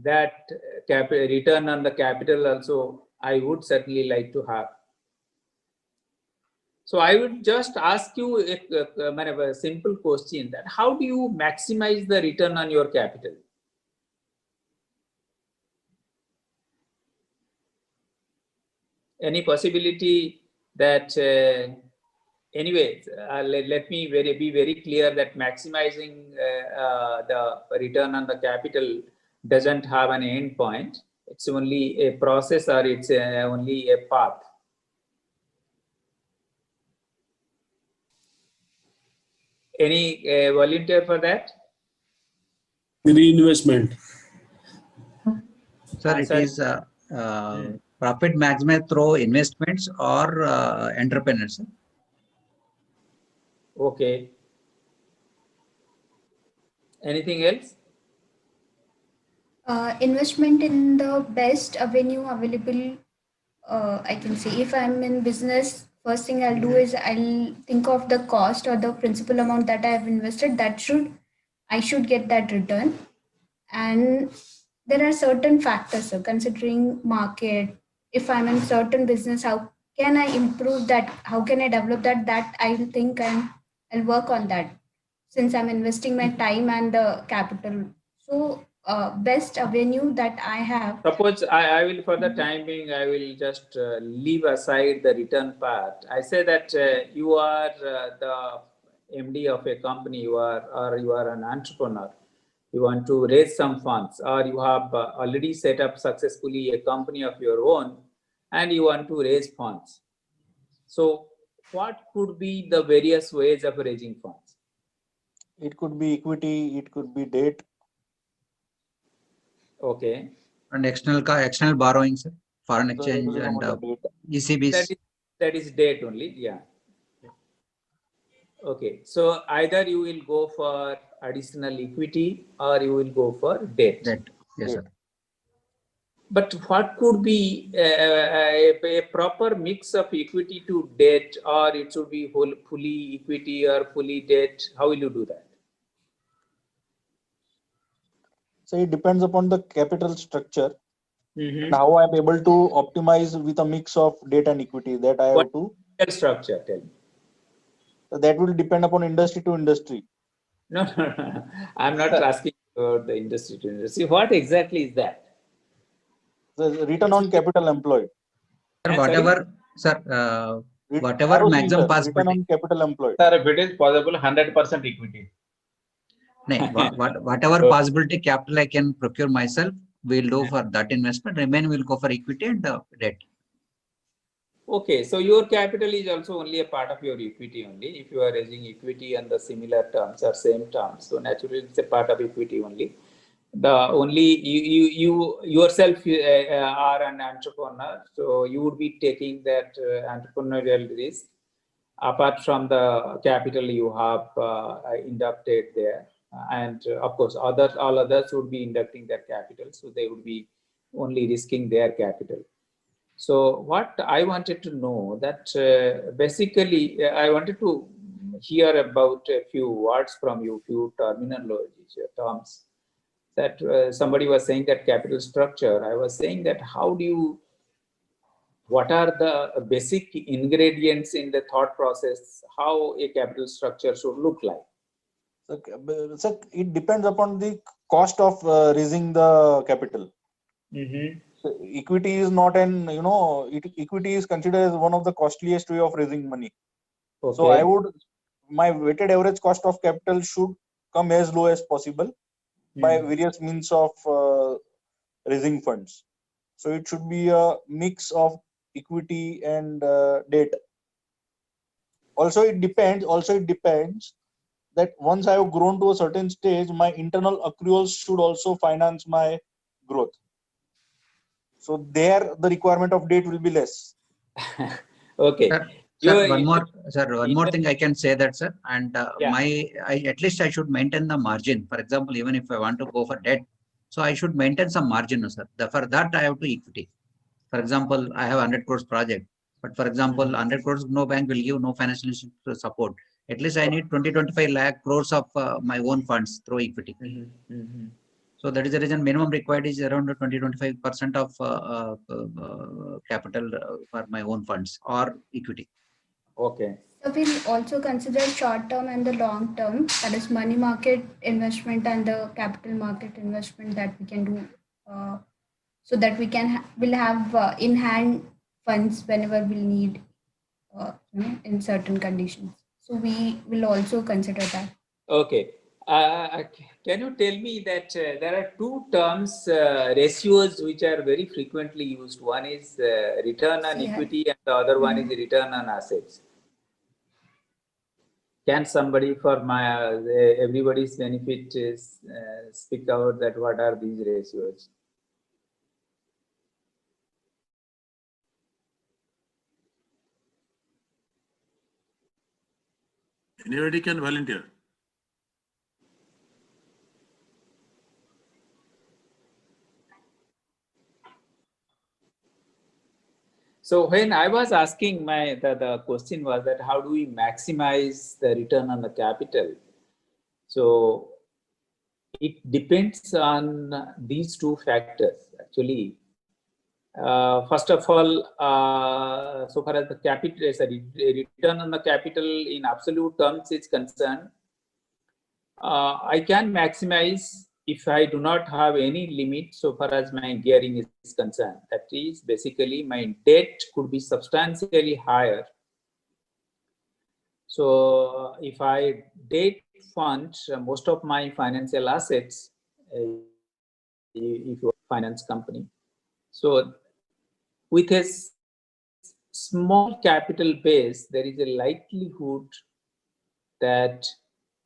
that return on the capital also I would certainly like to have. So I would just ask you a simple question, that how do you maximize the return on your capital? Any possibility that anyway, let me be very clear that maximizing the return on the capital doesn't have an end point. It's only a process, or it's only a path. Any volunteer for that? Reinvestment. Sir, it is profit maximized through investments or entrepreneurs. Okay. Anything else? Investment in the best avenue available. I can say if I'm in business, first thing I'll do is I'll think of the cost or the principal amount that I have invested. I should get that return. And there are certain factors, so considering market, if I'm in certain business, how can I improve that? How can I develop that? That I'll think and I'll work on that since I'm investing my time and the capital. So best avenue that I have. Suppose I will, for the time being, I will just leave aside the return part. I say that you are the MD of a company, you are an entrepreneur. You want to raise some funds, or you have already set up successfully a company of your own, and you want to raise funds. So, what could be the various ways of raising funds? It could be equity, it could be debt. Okay. And external borrowings, foreign exchange and ECBs. That is debt only, yeah. Okay, so either you will go for additional equity or you will go for debt. Yes, sir. But what could be a proper mix of equity to debt, or it should be fully equity or fully debt? How will you do that? So it depends upon the capital structure. And how I'm able to optimize with a mix of debt and equity that I have to. Capital structure, tell me. So that will depend upon industry to industry. No. I'm not asking about the industry to industry. What exactly is that? The return on capital employed. Whatever, sir, whatever ROC, maximum sir, possibility. return on capital employed. Sir, if it is possible, 100% equity. Whatever possibility capital I can procure myself, we'll do for that investment. Remain will go for equity and debt. Okay, so your capital is also only a part of your equity only. If you are raising equity on the similar terms or same terms, so naturally it's a part of equity only. The only you yourself are an entrepreneur, so you would be taking that entrepreneurial risk apart from the capital you have inducted there, and of course all others would be inducting their capital, so they would be only risking their capital. So what I wanted to know that basically I wanted to hear about a few words from you, few terminologies, terms. That somebody was saying that capital structure. I was saying that what are the basic ingredients in the thought process, how a capital structure should look like? So it depends upon the cost of raising the capital. So equity is not equity is considered as one of the costliest way of raising money. Okay. So my weighted average cost of capital should come as low as possible by various means of raising funds. So it should be a mix of equity and debt. Also it depends that once I have grown to a certain stage, my internal accruals should also finance my growth. So there the requirement of debt will be less. Okay. Sir, one more thing I can say that, sir, and at least I should maintain the margin. For example, even if I want to go for debt, so I should maintain some margin, sir. For that I have to equity. For example, I have 100 crores project, but for example, 100 crores, no bank will give, no financial support. At least I need 20-25 lakh crores of my own funds through equity. So that is the reason minimum required is around 20-25% of capital for my own funds or equity. Okay. So we'll also consider short term and the long term, that is money market investment and the capital market investment that we can do, so that we can will have in hand funds whenever we'll need in certain conditions. So we will also consider that. Okay. Can you tell me that there are two terms, ratios, which are very frequently used. One is return on equity and the other one is return on assets. Can somebody, for everybody's benefit, speak out that what are these ratios? Anybody can volunteer. So when I was asking the question was that how do we maximize the return on the capital? So it depends on these two factors actually. First of all, so far as the capital, return on the capital in absolute terms is concerned, I can maximize if I do not have any limit so far as my gearing is concerned. That is basically my debt could be substantially higher. So if I debt fund most of my financial assets, if you are a finance company, so with a small capital base, there is a likelihood that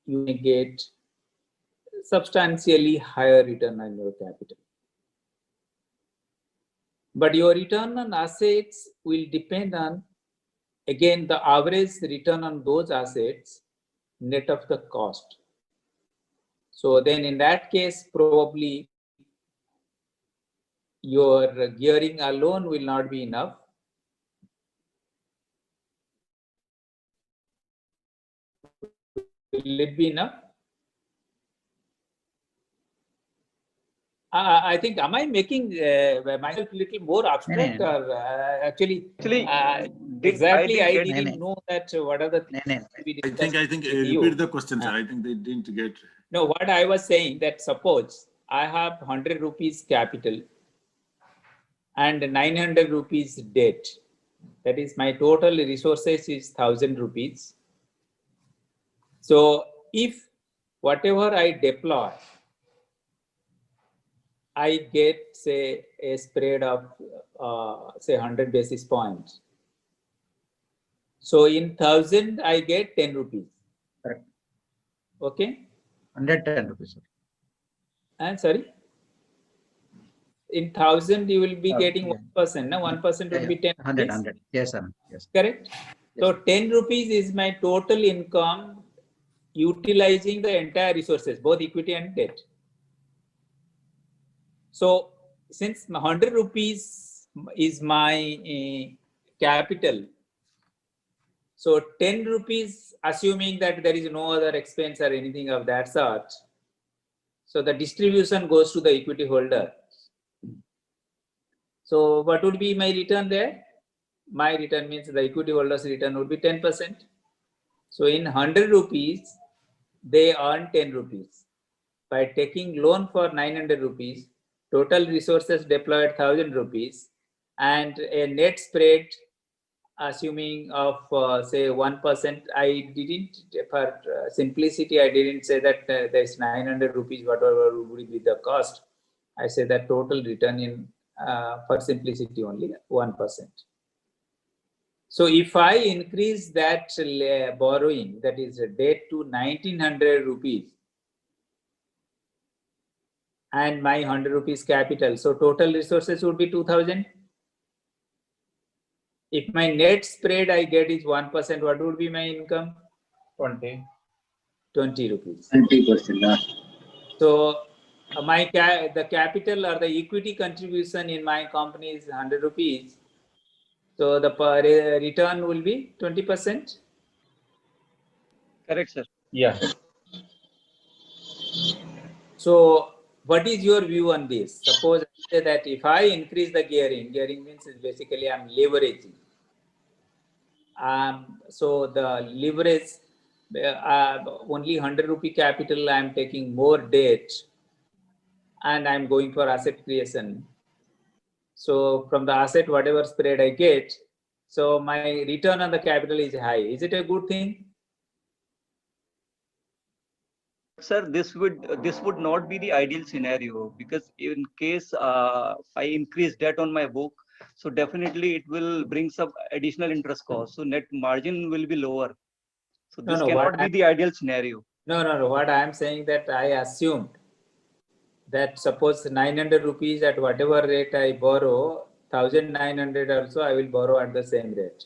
you may get substantially higher return on your capital. But your return on assets will depend on, again, the average return on those assets net of the cost. So then in that case, probably your gearing alone will not be enough. Will it be enough? I think, am I making myself a little more abstract or actually exactly I didn't know that what are the things we discussed. I think repeat the question, sir. I think they didn't get. No, what I was saying that suppose I have 100 rupees capital and 900 rupees debt. That is my total resources is 1000 rupees. So if whatever I deploy, I get say a spread of say 100 basis points. So in 1000 I get 10 rupees. Correct. Okay. 110 rupees. And sorry. In 1000 you will be getting 1%. No, 1% will be 10 100, rupees. 100. Yes, sir. Yes. Correct. Yes. So 10 rupees is my total income utilizing the entire resources, both equity and debt. So since 100 rupees is my capital, so 10 rupees, assuming that there is no other expense or anything of that sort, so the distribution goes to the equity holder. So what would be my return there? My return means the equity holders return would be 10%. So in 100 rupees, they earn 10 rupees. By taking loan for 900 rupees, total resources deployed 1000 rupees, and a net spread assuming of say 1%. I didn't, for simplicity, I didn't say that there's 900 rupees, whatever would be the cost. I say that total return in, for simplicity only, 1%. So if I increase that borrowing, that is a debt, to 1900 rupees, and my 100 rupees capital, so total resources would be 2000. If my net spread I get is 1%, what would be my income? 20 rupees. 20%. So the capital or the equity contribution in my company is 100 rupees. So the return will be 20%. Correct, sir. Yeah. So what is your view on this? Suppose I say that if I increase the gearing means is basically I'm leveraging. So the leverage, only 100 rupee capital, I'm taking more debt and I'm going for asset creation. So from the asset, whatever spread I get, so my return on the capital is high. Is it a good thing? Sir, this would not be the ideal scenario, because in case I increase debt on my book, so definitely it will bring some additional interest cost. So net margin will be lower. So this cannot be the ideal scenario. No. What I am saying that I assumed that suppose 900 rupees at whatever rate I borrow, 1900 also I will borrow at the same rate.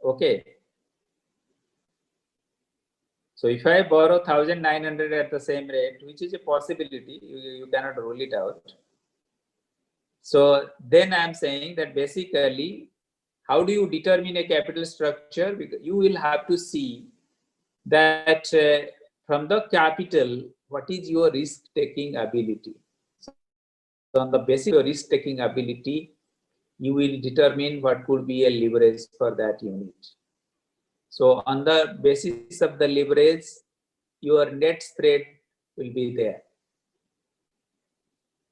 Okay. So if I borrow 1,900 at the same rate, which is a possibility, you cannot rule it out. So then I'm saying that basically, how do you determine a capital structure? Because you will have to see that from the capital, what is your risk-taking ability? So on the basis of your risk-taking ability, you will determine what could be a leverage for that unit. So on the basis of the leverage, your net spread will be there.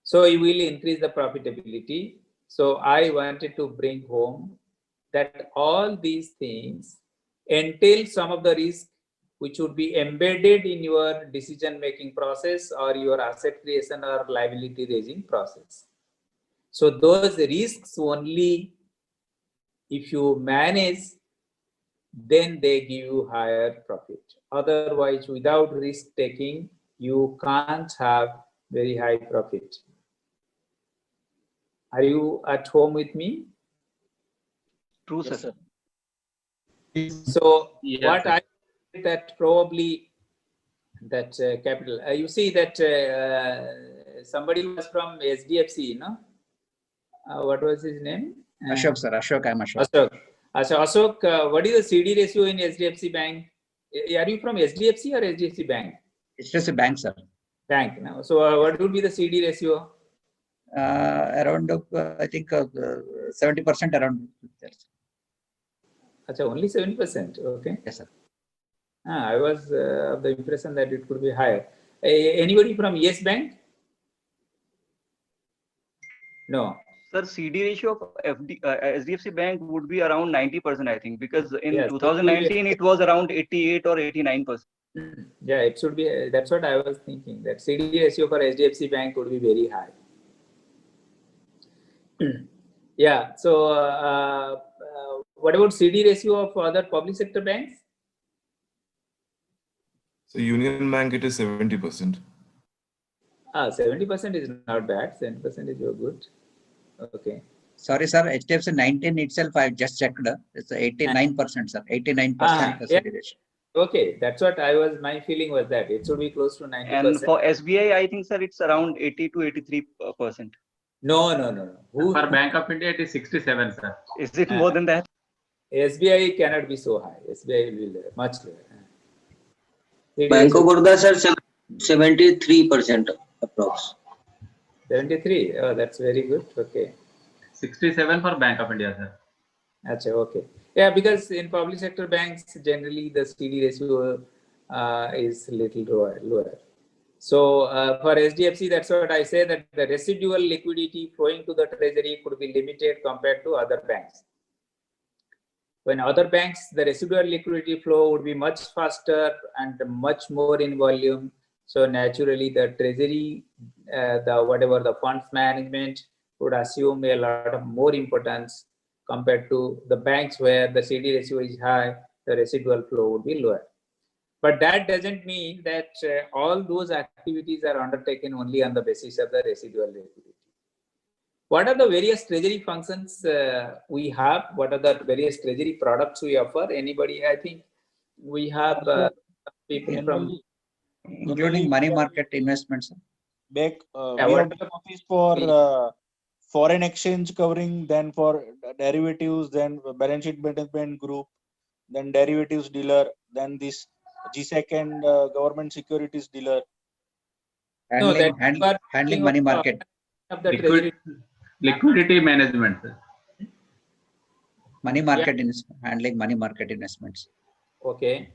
So you will increase the profitability. So I wanted to bring home that all these things entail some of the risk which would be embedded in your decision-making process or your asset creation or liability raising process. So those risks only, if you manage, then they give you higher profit. Otherwise, without risk taking, you can't have very high profit. Are you at home with me? True, sir. So Yes, what sir. I that probably that capital. You see that somebody was from SDFC, no? What was his name? Ashok, sir. Ashok, I'm Ashok. Ashok, what is the CD ratio in SDFC Bank? Are you from SDFC or SDFC Bank? It's just a bank, sir. Bank now. So what would be the CD ratio? Around, I think 70% around. Achha, only 7%. Okay. Yes, sir. I was of the impression that it could be higher. Anybody from Yes Bank? No. Sir, CD ratio of SDFC Bank would be around 90%, I think, because in Yes, 2019 it was around 88 or 89%. Yeah, it should be. That's what I was thinking. That CD ratio for SDFC Bank would be very high. Yeah. So, what about CD ratio of other public sector banks? So Union Bank, it is 70%. 70% is not bad. 70% is good. Okay. Sorry, sir. HDFC 19 itself, I just checked. It's 89%, sir. 89% CD ratio. Okay, that's what I was. My feeling was that it should be close to 90%. And for SBI, I think, sir, it's around 80 to 83%. No. For Bank of India, it is 67, sir. Is it more than that? SBI cannot be so high. SBI will be much lower. Bank of Baroda, sir, 73% approx. 73. Oh, that's very good. Okay. 67 for Bank of India, sir. Achha, okay. Yeah, because in public sector banks, generally the CD ratio is little lower. So for SDFC, that's what I say, that the residual liquidity flowing to the treasury could be limited compared to other banks. When other banks, the residual liquidity flow would be much faster and much more in volume. So naturally, the treasury, the funds management would assume a lot of more importance compared to the banks where the CD ratio is high, the residual flow would be lower. But that doesn't mean that all those activities are undertaken only on the basis of the residual liquidity. What are the various treasury functions we have? What are the various treasury products we offer? Anybody? I think we have people from... Including money market investments. Back, we have office for foreign exchange covering, then for derivatives, then balance sheet management group, then derivatives dealer, then this GSEC and government securities dealer. Handling money market. Liquidity management. Money market handling money market investments. Okay.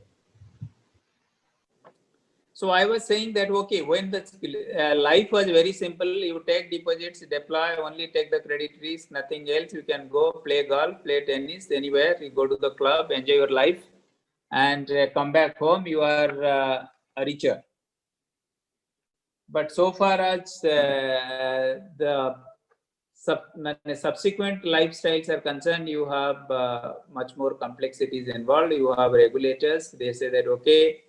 So I was saying that, okay, when the life was very simple, you take deposits, deploy, only take the credit risk, nothing else. You can go play golf, play tennis, anywhere. You go to the club, enjoy your life, and come back home, you are richer. But so far as the subsequent lifestyles are concerned, you have much more complexities involved. You have regulators. They say that, okay,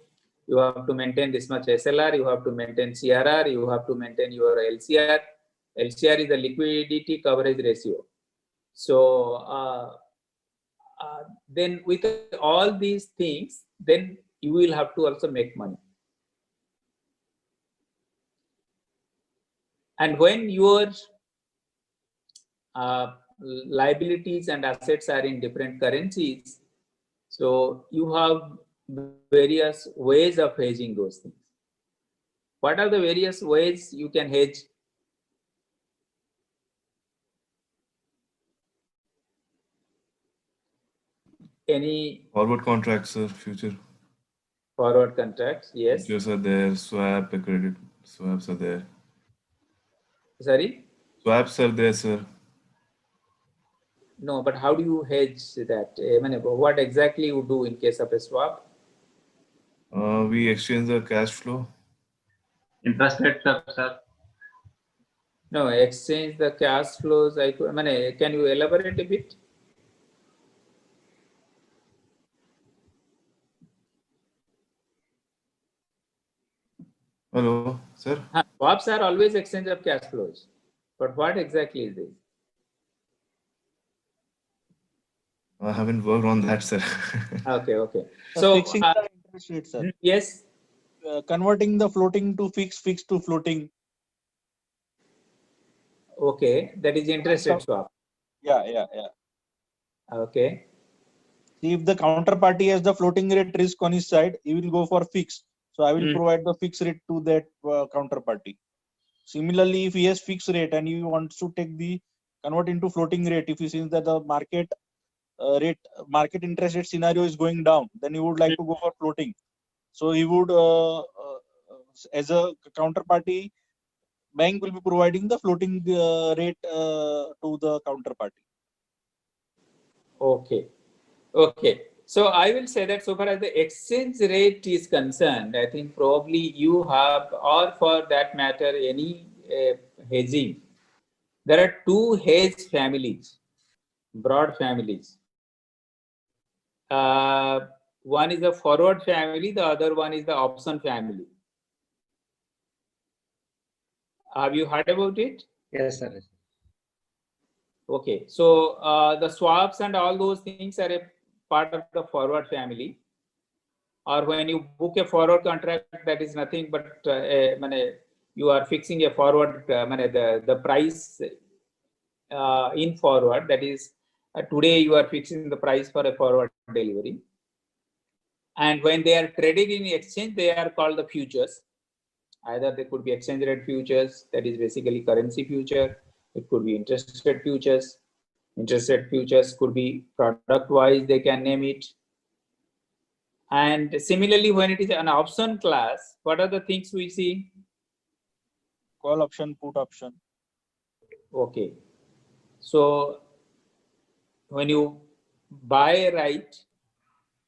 you have to maintain this much SLR, you have to maintain CRR, you have to maintain your LCR. LCR is the liquidity coverage ratio. So then with all these things, then you will have to also make money. And when your liabilities and assets are in different currencies, so you have various ways of hedging those things. What are the various ways you can hedge? Any Forward contracts, sir, future. forward contracts? Yes. Futures are there, swap, credit swaps are there. Sorry? Swaps are there, sir. No, but how do you hedge that? I mean, what exactly you do in case of a swap? We exchange the cash flow. Interest rate, sir. No, exchange the cash flows. I mean, can you elaborate a bit? Hello, sir. Swaps are always exchange of cash flows. But what exactly is this? I haven't worked on that, sir. Okay, okay. So fixing the interest rate, sir. Yes. Converting the floating to fixed, fixed to floating. Okay, that is interest rate swap. Yeah. Okay. See, if the counterparty has the floating rate risk on his side, he will go for fixed. So I will provide the fixed rate to that counterparty. Similarly, if he has fixed rate and he wants to take the convert into floating rate, if he sees that the market interest rate scenario is going down, then he would like to go for floating. So he would, as a counterparty, bank will be providing the floating rate to the counterparty. Okay. Okay. So I will say that so far as the exchange rate is concerned, I think probably you have, or for that matter, any hedging. There are two hedge families, broad families. One is the forward family, the other one is the option family. Have you heard about it? Yes, sir. Okay, so the swaps and all those things are a part of the forward family. Or when you book a forward contract, that is nothing but you are fixing a forward, the price in forward. That is, today you are fixing the price for a forward delivery. And when they are traded in exchange, they are called the futures. Either they could be exchange rate futures, that is basically currency future. It could be interest rate futures. Interest rate futures could be product wise, they can name it. And similarly, when it is an option class, what are the things we see? Call option, put option. Okay. So when you buy a right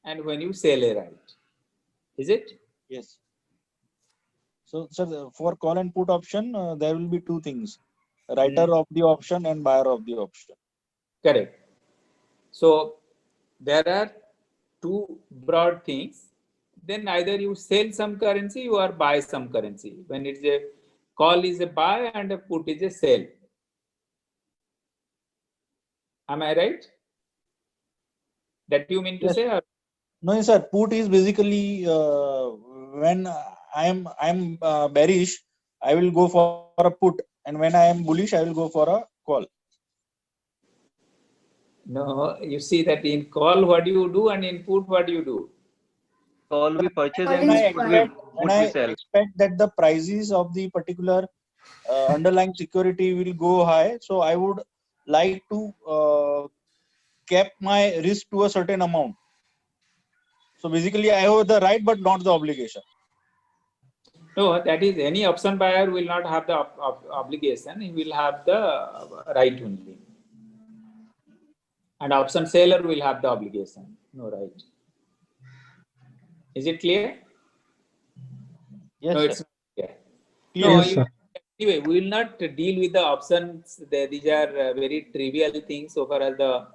and when you sell a right, is it? Yes. So, sir, for call and put option, there will be two things: writer of the option and buyer of the option. Correct. So there are two broad things. Then either you sell some currency or buy some currency. When it's a call is a buy and a put is a sell. Am I right? That you mean to say? Or? No, sir. Put is basically when I'm bearish, I will go for a put, and when I am bullish, I will go for a call. No, you see that in call what do you do and in put what do you do? Call we purchase When and I expect that the prices of the particular underlying security will go high, so I would like to cap my risk to a certain amount. So basically, I have the right but not the obligation. No, that is any option buyer will not have the obligation. He will have the right only. And option seller will have the obligation, no right. Is it clear? Yes, no, sir. it's not clear. Clear. No, Yes, sir. anyway, we will not deal with the options. These are very trivial things so far as the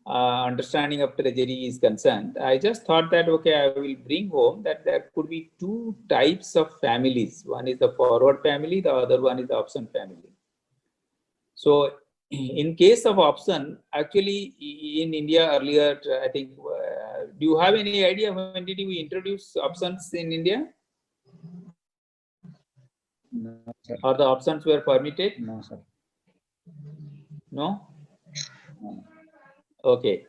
understanding of treasury is concerned. I just thought that, okay, I will bring home that there could be two types of families. One is the forward family, the other one is the option family. So in case of option, actually in India earlier, I think, do you have any idea when did we introduce options in India? No, sir. Or the options were permitted? No, sir. No? No. Okay.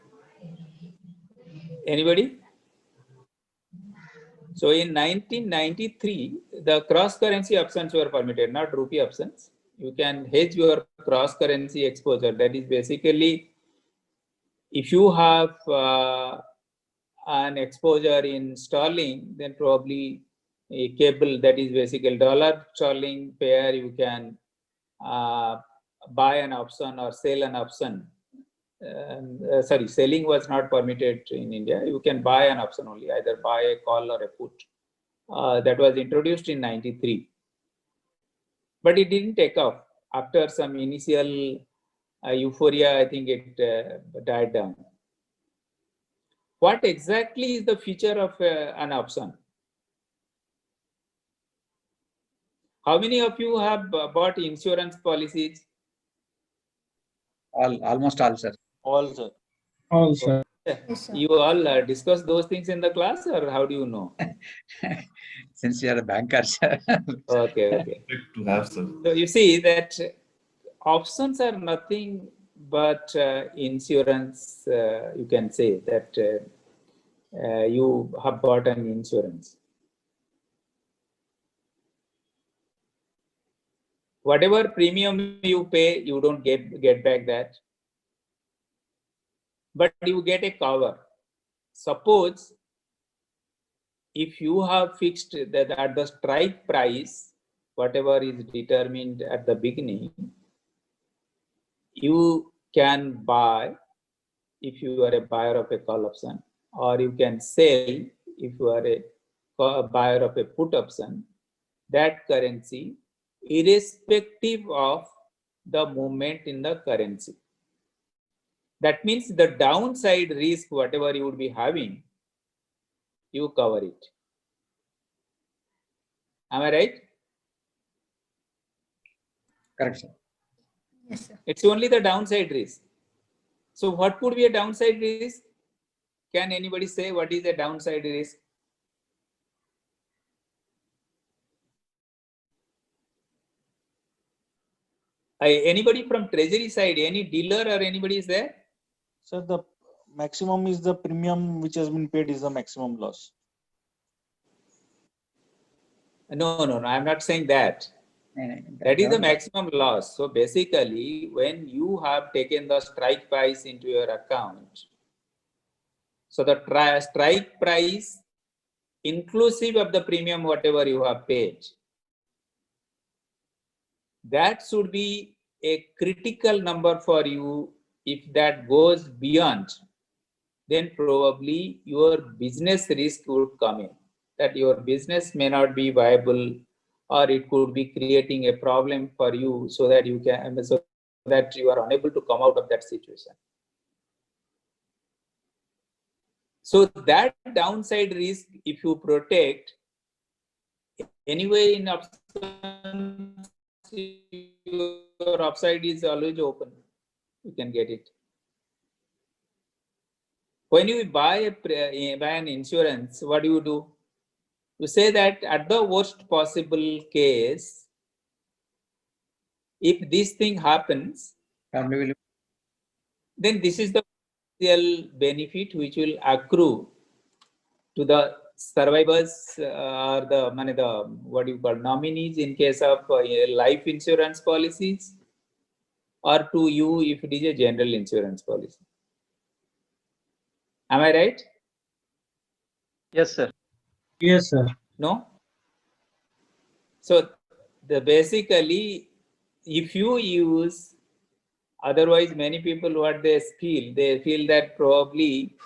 Anybody? So in 1993, the cross-currency options were permitted, not rupee options. You can hedge your cross-currency exposure. That is basically, if you have an exposure in sterling, then probably a cable, that is basically dollar sterling pair, you can buy an option or sell an option. Sorry, selling was not permitted in India. You can buy an option only, either buy a call or a put. That was introduced in 93. But it didn't take off. After some initial euphoria, I think it died down. What exactly is the feature of an option? How many of you have bought insurance policies? Almost all, sir. All, sir. All, sir. Yes, sir. You all discuss those things in the class, or how do you know? Since you are a banker, sir. Okay. To have, sir. So you see that options are nothing but insurance. You can say that you have bought an insurance. Whatever premium you pay, you don't get back that. But you get a cover. Suppose if you have fixed that at the strike price, whatever is determined at the beginning, you can buy if you are a buyer of a call option, or you can sell if you are a buyer of a put option, that currency, irrespective of the movement in the currency. That means the downside risk, whatever you would be having, you cover it. Am I right? Correct, sir. Yes, sir. It's only the downside risk. So what could be a downside risk? Can anybody say what is a downside risk? Anybody from treasury side, any dealer or anybody is there? Sir, the maximum is the premium which has been paid is the maximum loss. No, I'm not saying that. That is the maximum loss. So basically, when you have taken the strike price into your account, so the strike price inclusive of the premium whatever you have paid, that should be a critical number for you. If that goes beyond, then probably your business risk would come in, that your business may not be viable, or it could be creating a problem for you, so that you are unable to come out of that situation. So that downside risk, if you protect, anyway in options, your upside is always open. You can get it. When you buy an insurance, what do? You say that at the worst possible case, if this thing happens, then this is the real benefit which will accrue to the survivors or the what do you call nominees in case of life insurance policies, or to you if it is a general insurance policy. Am I right? Yes, sir. Yes, sir. No? So basically, if you use, otherwise many people what they feel that probably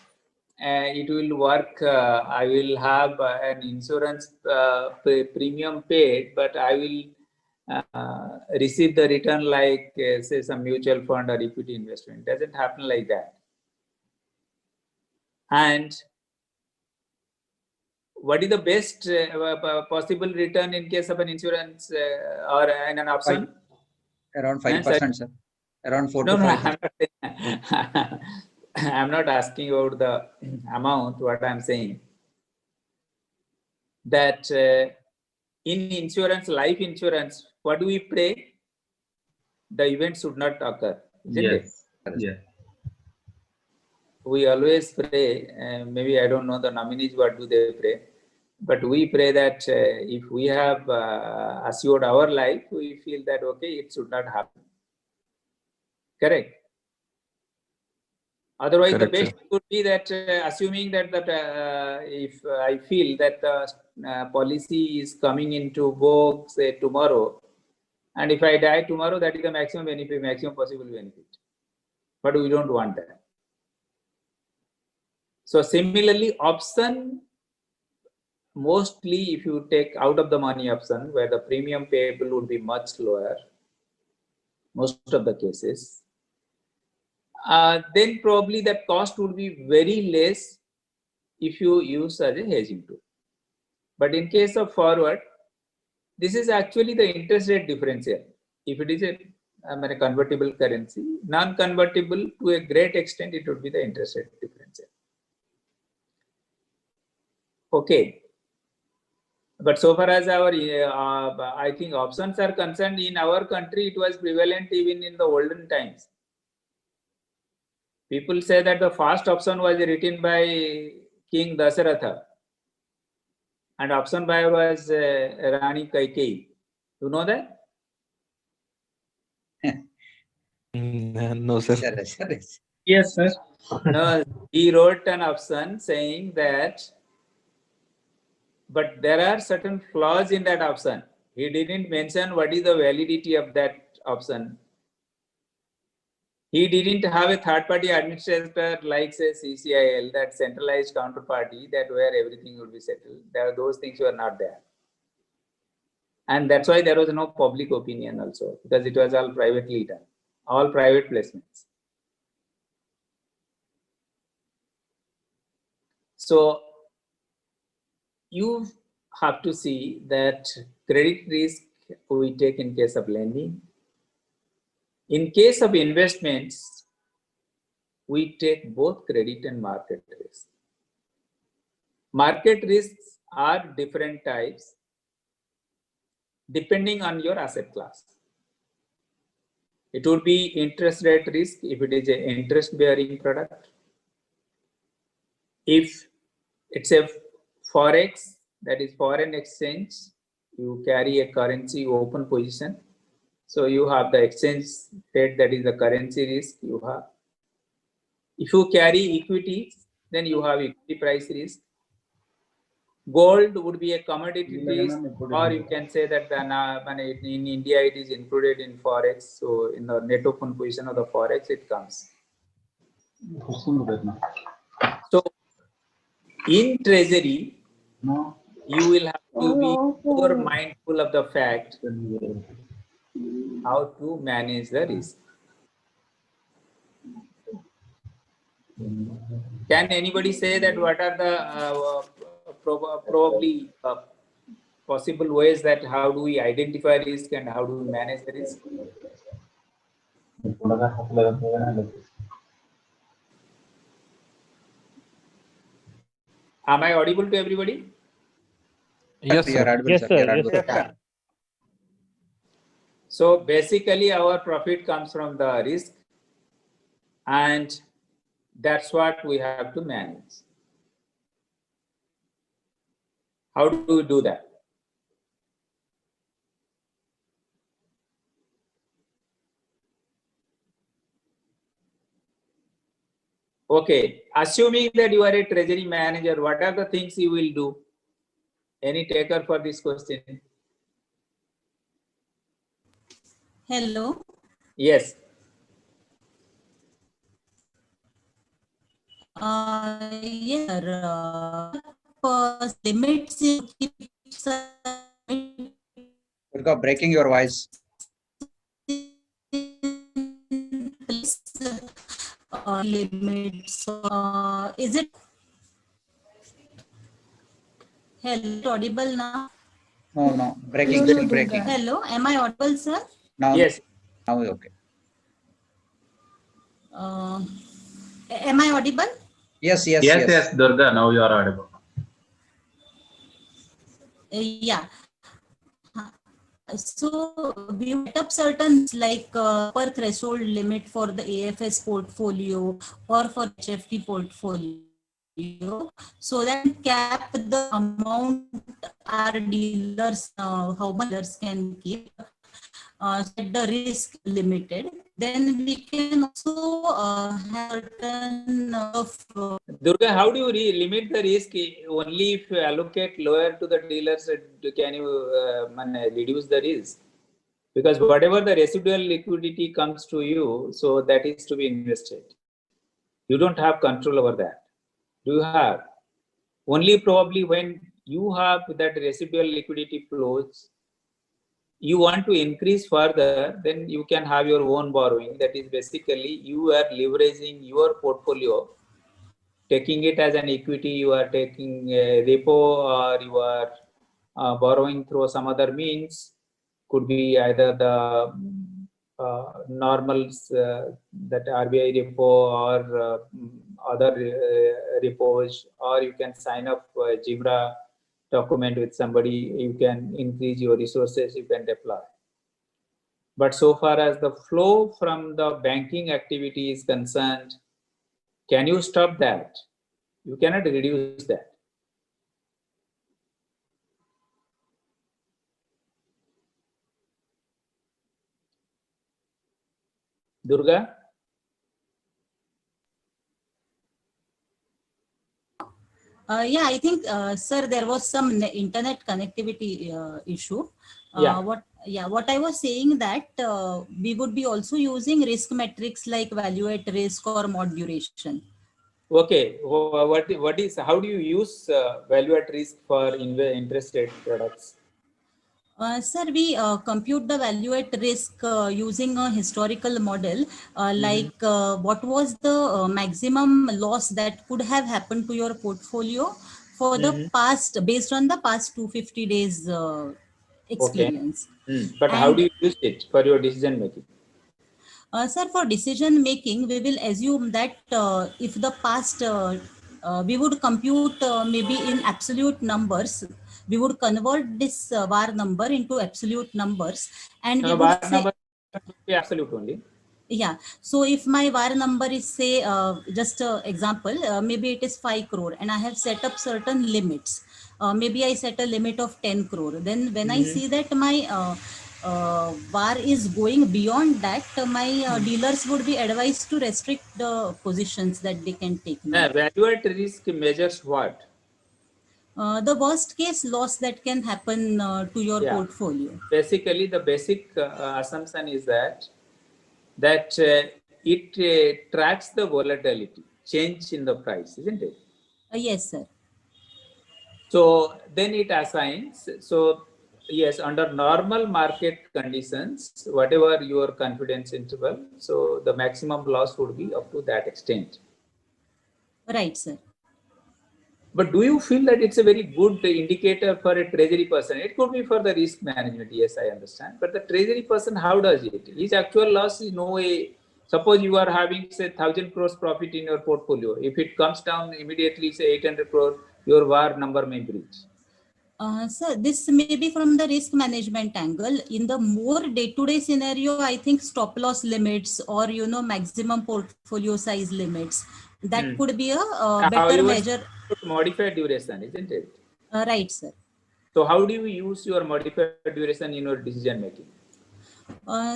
it will work. I will have an insurance premium paid, but I will receive the return like say some mutual fund or equity investment. It doesn't happen like that. And what is the best possible return in case of an insurance or in an option? Around 5%, sir. Around 4 No, to no, 5. I'm not asking about the amount. What I'm saying that in insurance, life insurance, what do we pray? The event should not occur, isn't it? Yes. We always pray. Maybe I don't know the nominees what do they pray, but we pray that if we have assured our life, we feel that okay, it should not happen. Correct. Otherwise, Correct, the best would be that assuming that if I feel that the policy is coming into vogue, say tomorrow, and if I die tomorrow, that is the maximum benefit, maximum possible benefit. But we don't want that. So similarly, option, mostly if you take out of the money option, where the premium payable would be much lower, most of the cases, then probably that cost would be very less if you use as a hedging tool. But in case of forward, this is actually the interest rate differential. If it is a convertible currency, non-convertible to a great extent, it would be the interest rate differential. Okay. But so far as our, I think options are concerned, in our country, it was prevalent even in the olden times. People say that the first option was written by King Dasaratha, and option buyer was Rani Kaikeyi. You know that? No, sir. Yes, sir. No, he wrote an option saying that, but there are certain flaws in that option. He didn't mention what is the validity of that option. He didn't have a third-party administrator like, say, CCIL, that centralized counterparty, that where everything would be settled. Those things were not there. And that's why there was no public opinion also, because it was all privately done, all private placements. So you have to see that credit risk we take in case of lending. In case of investments, we take both credit and market risk. Market risks are different types depending on your asset class. It would be interest rate risk if it is an interest bearing product. If it's a forex, that is foreign exchange, you carry a currency open position. So you have the exchange rate, that is the currency risk you have. If you carry equities, then you have equity price risk. Gold would be a commodity risk, or you can say that in India it is included in forex. So in the net open position of the forex, it comes. So in treasury, you will have to be more mindful of the fact how to manage the risk. Can anybody say that what are the probably possible ways that how do we identify risk and how do we manage the risk? Am I audible to everybody? Yes, sir. Yes, sir. Yes, sir. So basically our profit comes from the risk, and that's what we have to manage. How do we do that? Okay, assuming that you are a treasury manager, what are the things you will do? Any taker for this question? Hello. Yes. Limits. Durga, breaking your voice. Limits. Is it hello audible now? No, breaking, still breaking. Hello, am I audible, sir? Now, yes. Now okay. Am I audible? Yes, yes, Yes, yes. yes, Durga, now you are audible. Yeah. So we set up certain like per threshold limit for the AFS portfolio or for HFT portfolio, so that cap the amount our dealers, how much dealers can keep, set the risk limited. Then we can also have certain of Durga, how do you limit the risk? Only if you allocate lower to the dealers, can you reduce the risk? Because whatever the residual liquidity comes to you, so that is to be invested. You don't have control over that. Do you have? Only probably when you have that residual liquidity flows, you want to increase further, then you can have your own borrowing. That is basically you are leveraging your portfolio, taking it as an equity. You are taking a repo, or you are borrowing through some other means. Could be either the normals, that RBI repo, or other repos, or you can sign up JIBRA document with somebody. You can increase your resources, you can deploy. But so far as the flow from the banking activity is concerned, can you stop that? You cannot reduce that. Durga? Yeah, I think, sir, there was some internet connectivity issue. What I was saying that we would be also using risk metrics like value at risk or mod duration. Okay, what is, how do you use value at risk for interest rate products? Sir, we compute the value at risk using a historical model, like what was the maximum loss that could have happened to your portfolio for the past, based on the past 250 days experience. Okay. But how do you use it for your decision making? Sir, for decision making, we will assume that if the past, we would compute maybe in absolute numbers, we would convert this VAR number into absolute numbers, and we would VAR say, number should be absolute only. Yeah. So if my VAR number is, say, just example, maybe it is 5 crore and I have set up certain limits. Maybe I set a limit of 10 crore. Then when I see that my VAR is going beyond that, my dealers would be advised to restrict the positions that they can take. Value at risk measures what? The worst case loss that can happen to your portfolio. Basically, the basic assumption is that it tracks the volatility, change in the price, isn't it? Yes, sir. So then it assigns. So yes, under normal market conditions, whatever your confidence interval, so the maximum loss would be up to that extent. Right, sir. But do you feel that it's a very good indicator for a treasury person? It could be for the risk management, yes, I understand. But the treasury person, how does it? His actual loss is no way. Suppose you are having, say, 1,000 crores profit in your portfolio. If it comes down immediately, say 800 crores, your VAR number may breach. Sir, this may be from the risk management angle. In the more day-to-day scenario, I think stop loss limits or, maximum portfolio size limits, that could be a better measure. Modified duration, isn't it? Right, sir. So how do you use your modified duration in your decision making?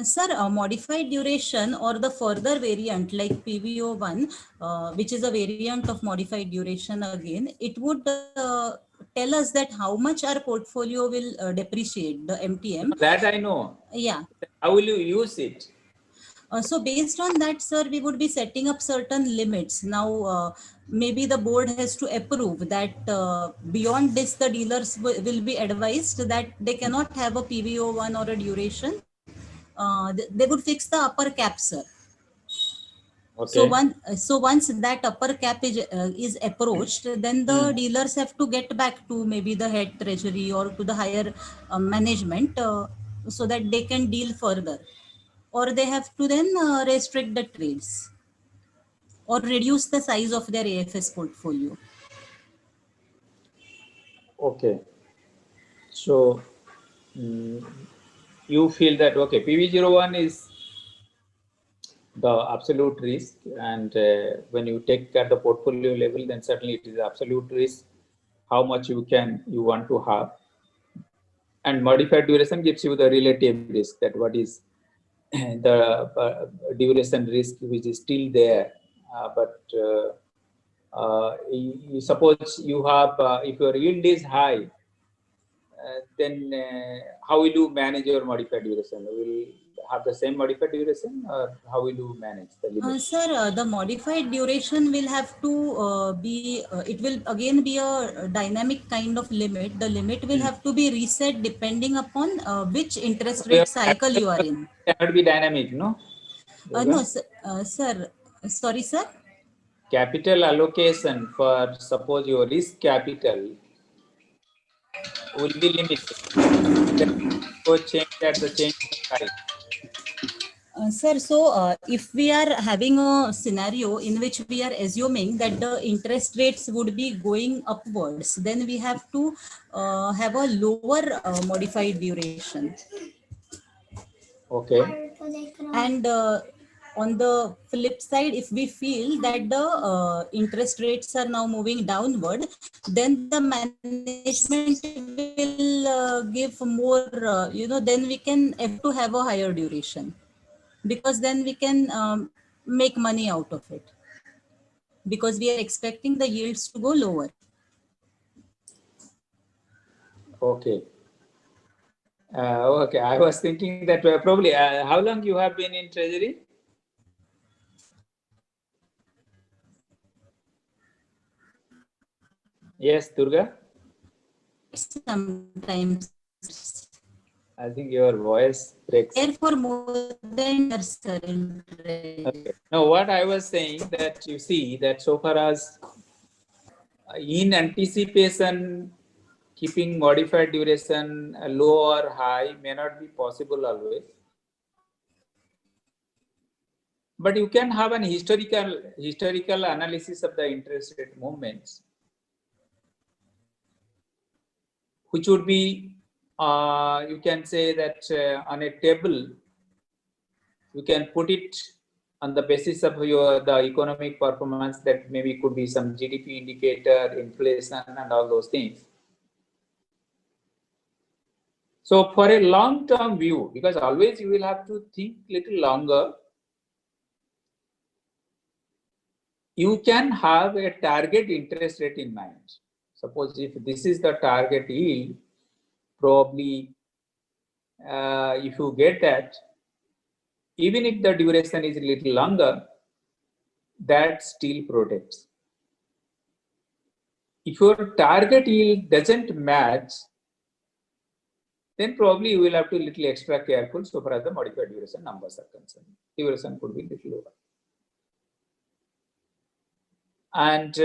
Sir, modified duration or the further variant like PVO1, which is a variant of modified duration again, it would tell us that how much our portfolio will depreciate, the MTM. That I know. Yeah. How will you use it? So based on that, sir, we would be setting up certain limits. Now, maybe the board has to approve that beyond this, the dealers will be advised that they cannot have a PVO1 or a duration. They would fix the upper cap, sir. Okay. So once that upper cap is approached, then the dealers have to get back to maybe the head treasury or to the higher management so that they can deal further. Or they have to then restrict the trades. or reduce the size of their AFS portfolio. Okay. So you feel that, okay, PV01 is the absolute risk, and when you take at the portfolio level, then certainly it is absolute risk, how much you want to have. And modified duration gives you the relative risk, that what is the duration risk which is still there. You suppose you have, if your yield is high, then how will you manage your modified duration? Will you have the same modified duration, or how will you manage the limit? Sir, the modified duration will have to be, it will again be a dynamic kind of limit. The limit will have to be reset depending upon which interest rate cycle you are in. Cannot be dynamic, no? No, sir. Sorry, sir. Capital allocation for, suppose your risk capital will be limited. So change at the change price. Sir, so if we are having a scenario in which we are assuming that the interest rates would be going upwards, then we have to have a lower modified duration. Okay. And on the flip side, if we feel that the interest rates are now moving downward, then the management will give more, then we can have to have a higher duration, because then we can make money out of it, because we are expecting the yields to go lower. Okay. Okay, I was thinking that probably, how long you have been in treasury? Yes, Durga? Sometimes. I think your voice breaks. There for more than Okay. Now, what I was saying, that you see that so far as in anticipation, keeping modified duration low or high may not be possible always. But you can have an historical analysis of the interest rate movements, which would be, you can say that on a table, you can put it on the basis of the economic performance, that maybe could be some GDP indicator, inflation, and all those things. So for a long-term view, because always you will have to think little longer, you can have a target interest rate in mind. Suppose if this is the target yield, probably if you get that, even if the duration is a little longer, that still protects. If your target yield doesn't match, then probably you will have to be little extra careful so far as the modified duration numbers are concerned. Duration could be little lower. And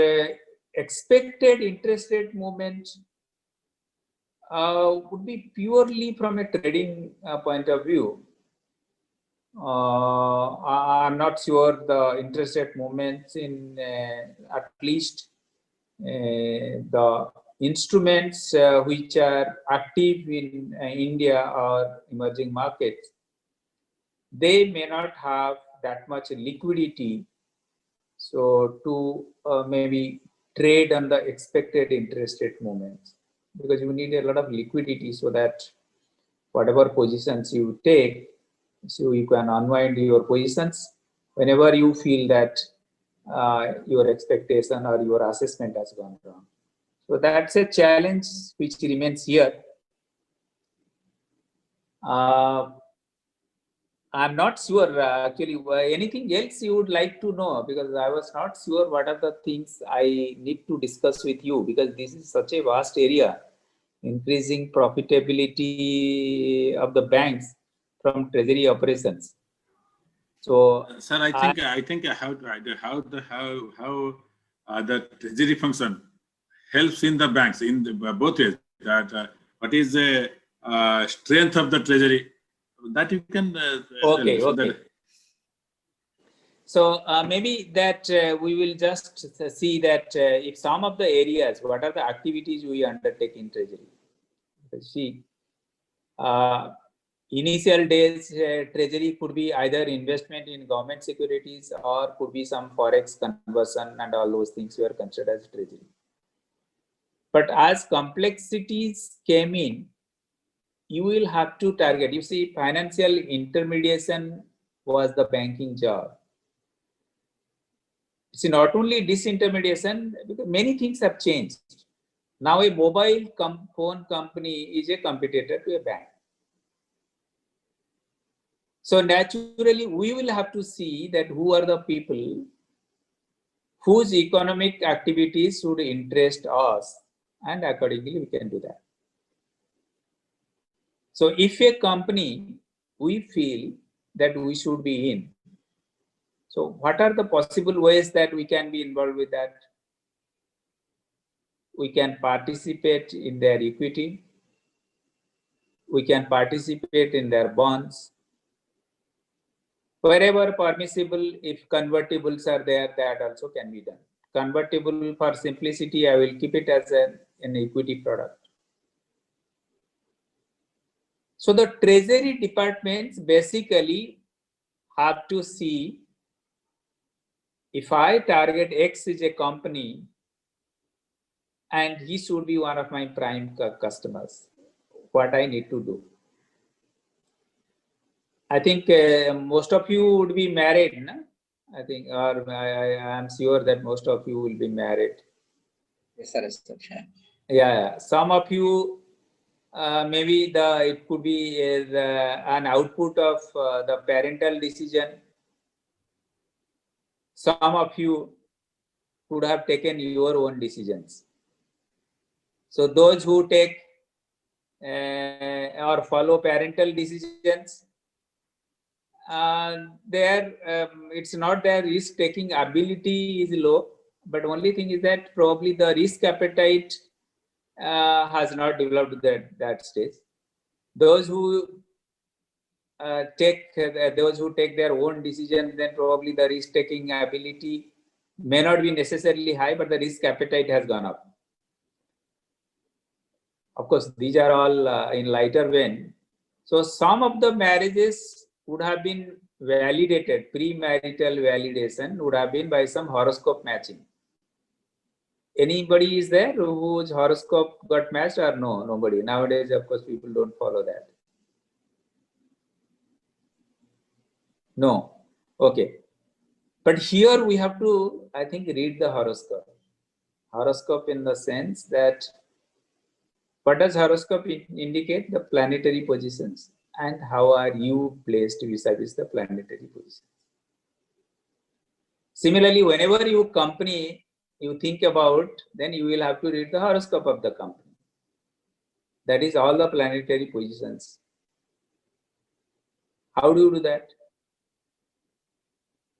expected interest rate movement would be purely from a trading point of view. I'm not sure the interest rate movements in at least the instruments which are active in India or emerging markets, they may not have that much liquidity, so to maybe trade on the expected interest rate movements, because you need a lot of liquidity so that whatever positions you take, so you can unwind your positions whenever you feel that your expectation or your assessment has gone wrong. So that's a challenge which remains here. I'm not sure actually anything else you would like to know, because I was not sure what are the things I need to discuss with you, because this is such a vast area, increasing profitability of the banks from treasury operations. So, sir, I think how the treasury function helps in the banks in both ways. That what is the strength of the treasury, that you can. Okay. So Okay. So maybe that we will just see that if some of the areas, what are the activities we undertake in treasury. See, initial days treasury could be either investment in government securities or could be some forex conversion, and all those things were considered as treasury. But as complexities came in, you will have to target. You see, financial intermediation was the banking job. See, not only disintermediation, because many things have changed. Now a mobile phone company is a competitor to a bank. So naturally, we will have to see that who are the people whose economic activities should interest us, and accordingly we can do that. So if a company we feel that we should be in, so what are the possible ways that we can be involved with that? We can participate in their equity. We can participate in their bonds. Wherever permissible, if convertibles are there, that also can be done. Convertible, for simplicity, I will keep it as an equity product. So the treasury departments basically have to see, if I target X is a company and he should be one of my prime customers, what I need to do. I think most of you would be married, no? I think, or I am sure that most of you will be married. Yes, sir. Yes, sir. Yeah, some of you, maybe it could be an output of the parental decision. Some of you could have taken your own decisions. So those who take or follow parental decisions, it's not their risk-taking ability is low, but only thing is that probably the risk appetite has not developed at that stage. Those who take their own decisions, then probably the risk-taking ability may not be necessarily high, but the risk appetite has gone up. Of course, these are all in lighter vein. So some of the marriages would have been validated, premarital validation would have been by some horoscope matching. Anybody is there whose horoscope got matched, or no? Nobody. Nowadays, of course, people don't follow that. No. Okay. But here we have to, I think, read the horoscope. Horoscope in the sense that, what does horoscope indicate? The planetary positions and how are you placed vis-a-vis the planetary positions. Similarly, whenever you think about, then you will have to read the horoscope of the company. That is all the planetary positions. How do you do that?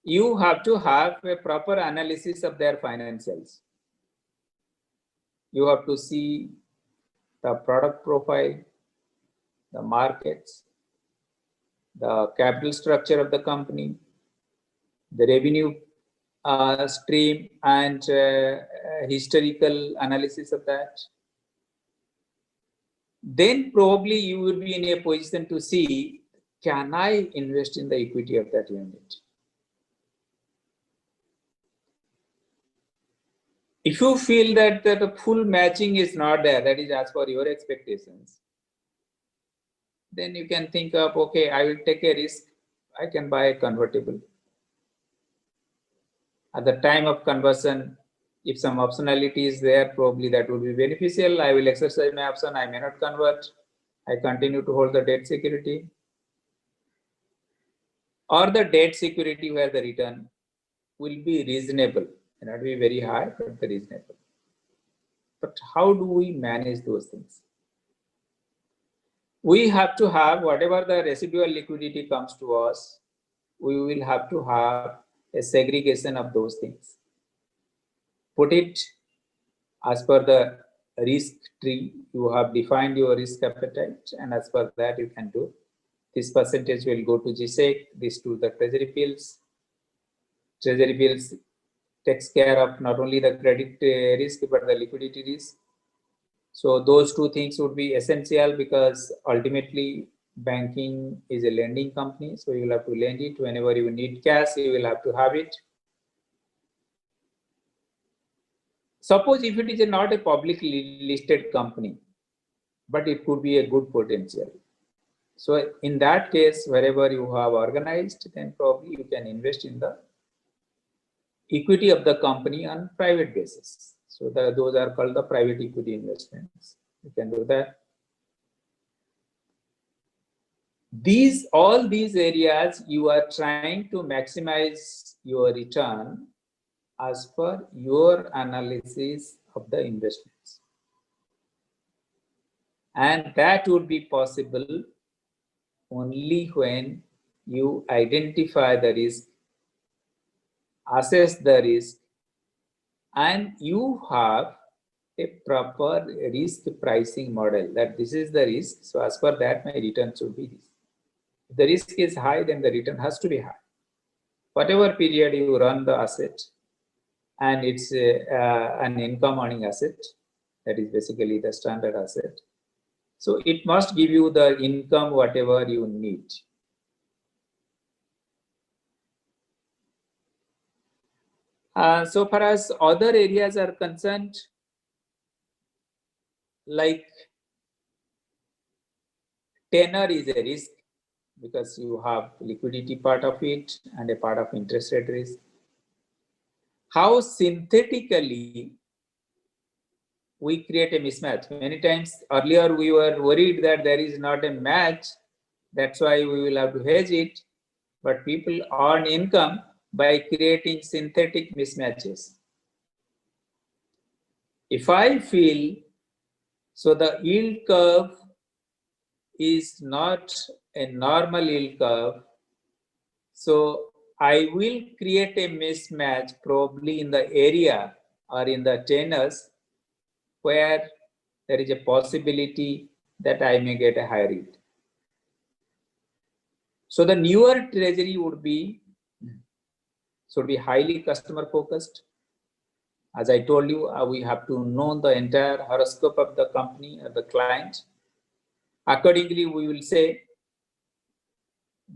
You have to have a proper analysis of their financials. You have to see the product profile, the markets, the capital structure of the company, the revenue stream, and historical analysis of that. Then probably you will be in a position to see, can I invest in the equity of that unit? If you feel that the full matching is not there, that is as per your expectations, then you can think of, okay, I will take a risk. I can buy a convertible. At the time of conversion, if some optionality is there, probably that would be beneficial. I will exercise my option. I may not convert. I continue to hold the debt security. Or the debt security where the return will be reasonable. May not be very high, but reasonable. But how do we manage those things? We have to have whatever the residual liquidity comes to us, we will have to have a segregation of those things. Put it as per the risk tree. You have defined your risk appetite, and as per that you can do. This percentage will go to GSEC, this to the treasury bills. treasury bills takes care of not only the credit risk but the liquidity risk. So those two things would be essential, because ultimately banking is a lending company. So you will have to lend it. Whenever you need cash, you will have to have it. Suppose if it is not a publicly listed company, but it could be a good potential. So in that case, wherever you have organized, then probably you can invest in the equity of the company on private basis. So those are called the private equity investments. You can do that. All these areas you are trying to maximize your return as per your analysis of the investments. And that would be possible only when you identify the risk, assess the risk, and you have a proper risk pricing model that this is the risk. So as per that, my return should be this. If the risk is high, then the return has to be high. Whatever period you run the asset, and it's an income earning asset, that is basically the standard asset. So it must give you the income whatever you need. So far as other areas are concerned, like tenor is a risk, because you have liquidity part of it and a part of interest rate risk. How synthetically we create a mismatch. Many times earlier we were worried that there is not a match, that's why we will have to hedge it, but people earn income by creating synthetic mismatches. If I feel, so the yield curve is not a normal yield curve, so I will create a mismatch probably in the area or in the tenors where there is a possibility that I may get a higher yield. So the newer treasury should be highly customer focused. As I told you, we have to know the entire horoscope of the company or the client. Accordingly, we will say,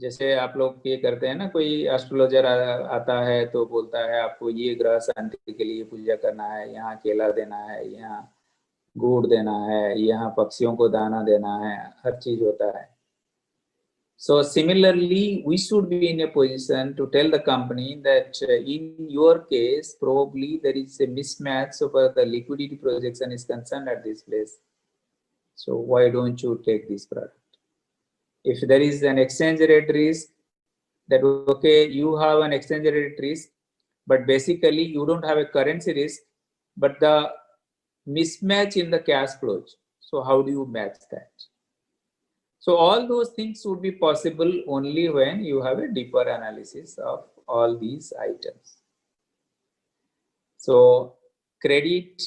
जैसे आप लोग ये करते हैं ना, कोई astrologer आता है तो बोलता है आपको ये ग्रह शांति के लिए पूजा करना है, यहाँ केला देना है, यहाँ गुड़ देना है, यहाँ पक्षियों को दाना देना है, हर चीज होता है. So similarly, we should be in a position to tell the company that in your case, probably there is a mismatch so far the liquidity projection is concerned at this place. So why don't you take this product? If there is an exchange rate risk, that okay, you have an exchange rate risk, but basically you don't have a currency risk, but the mismatch in the cash flows. So how do you match that? So all those things would be possible only when you have a deeper analysis of all these items. So credit,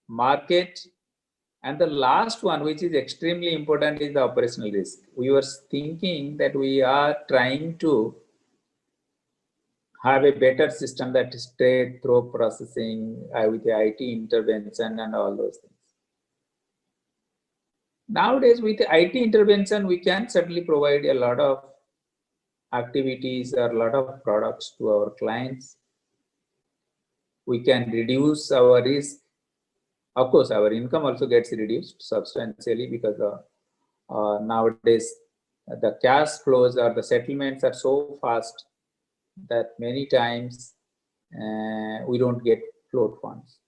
market, and the last one, which is extremely important, is the operational risk. We were thinking that we are trying to have a better system that is straight through processing with the IT intervention and all those things. Nowadays, with IT intervention, we can certainly provide a lot of activities or a lot of products to our clients. We can reduce our risk. Of course, our income also gets reduced substantially because nowadays the cash flows or the settlements are so fast that many times we don't get float funds.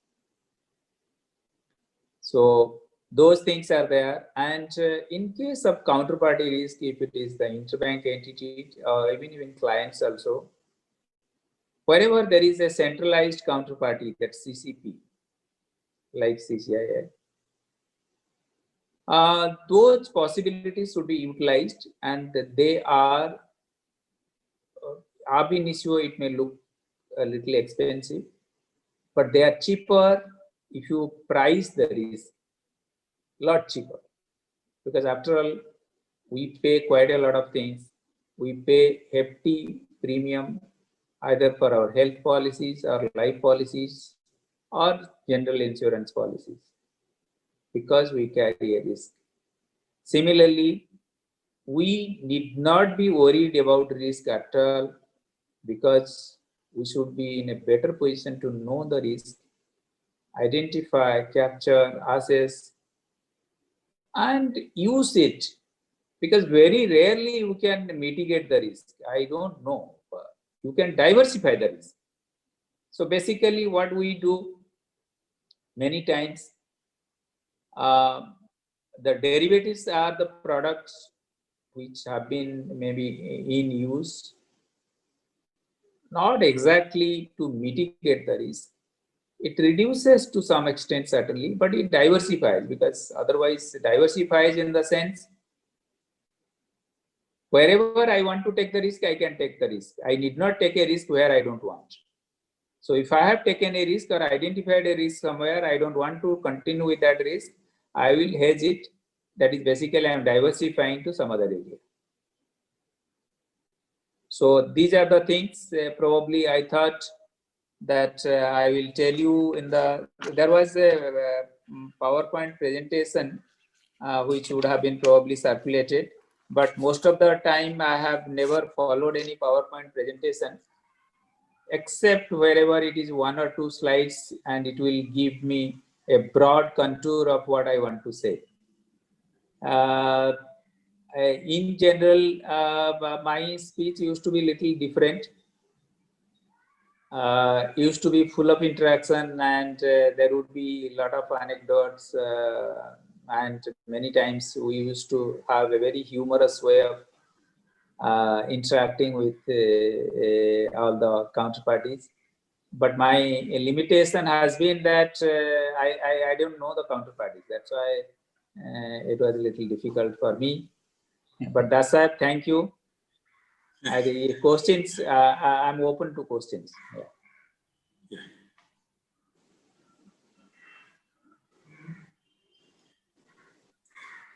So those things are there. And in case of counterparty risk, if it is the interbank entity or even clients also, wherever there is a centralized counterparty, that's CCP, like CCII, those possibilities should be utilized, and they are ab initio, it may look a little expensive, but they are cheaper if you price the risk, lot cheaper, because after all, we pay quite a lot of things. We pay hefty premium either for our health policies or life policies or general insurance policies, because we carry a risk. Similarly, we need not be worried about risk at all, because we should be in a better position to know the risk, identify, capture, assess, and use it, because very rarely you can mitigate the risk. I don't know. You can diversify the risk. So basically what we do many times, the derivatives are the products which have been maybe in use, not exactly to mitigate the risk. It reduces to some extent certainly, but it diversifies, because otherwise diversifies in the sense, wherever I want to take the risk, I can take the risk. I need not take a risk where I don't want. So if I have taken a risk or identified a risk somewhere, I don't want to continue with that risk, I will hedge it. That is basically I am diversifying to some other area. So these are the things probably I thought that I will tell you in the, there was a PowerPoint presentation which would have been probably circulated, but most of the time I have never followed any PowerPoint presentation, except wherever it is 1 or 2 slides and it will give me a broad contour of what I want to say. In general, my speech used to be little different. Used to be full of interaction, and there would be a lot of anecdotes, and many times we used to have a very humorous way of interacting with all the counterparties. But my limitation has been that I don't know the counterparties. That's why it was a little difficult for me. But Dasar, thank you. Questions, I'm open to questions.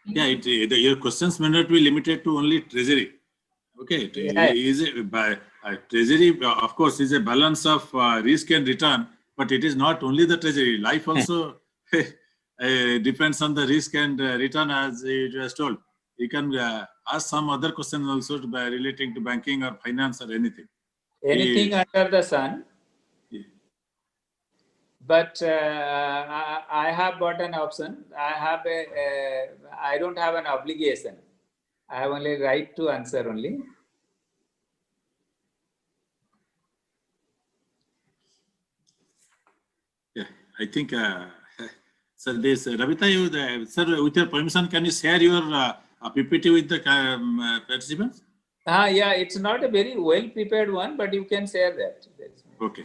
Yeah. Your questions may not be limited to only treasury. Okay, is it by treasury, of course, is a balance of risk and return, but it is not only the treasury. Life also depends on the risk and return, as you just told. You can ask some other questions also by relating to banking or finance or anything. Anything under the sun. Yeah. But I have got an option. I don't have an obligation. I have only right to answer only. Yeah, I think, sir, this Ravita, sir, with your permission, can you share your PPT with the participants? Yeah, it's not a very well prepared one, but you can share that. Okay.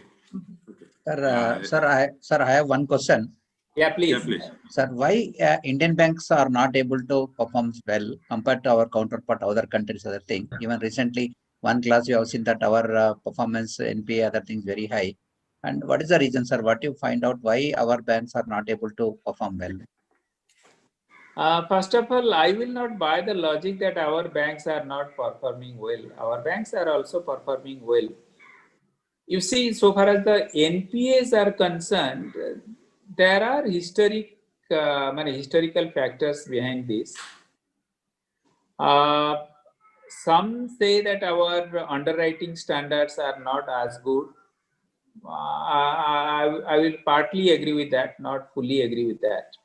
Sir, I have one question. Yeah, please. Yeah, please. Sir, why Indian banks are not able to perform well compared to our counterpart, other countries, other thing? Even recently, one class you have seen that our performance, NPA, other things very high. And what is the reason, sir? What you find out why our banks are not able to perform well? First of all, I will not buy the logic that our banks are not performing well. Our banks are also performing well. You see, so far as the NPAs are concerned, there are historical factors behind this. Some say that our underwriting standards are not as good. I will partly agree with that, not fully agree with that.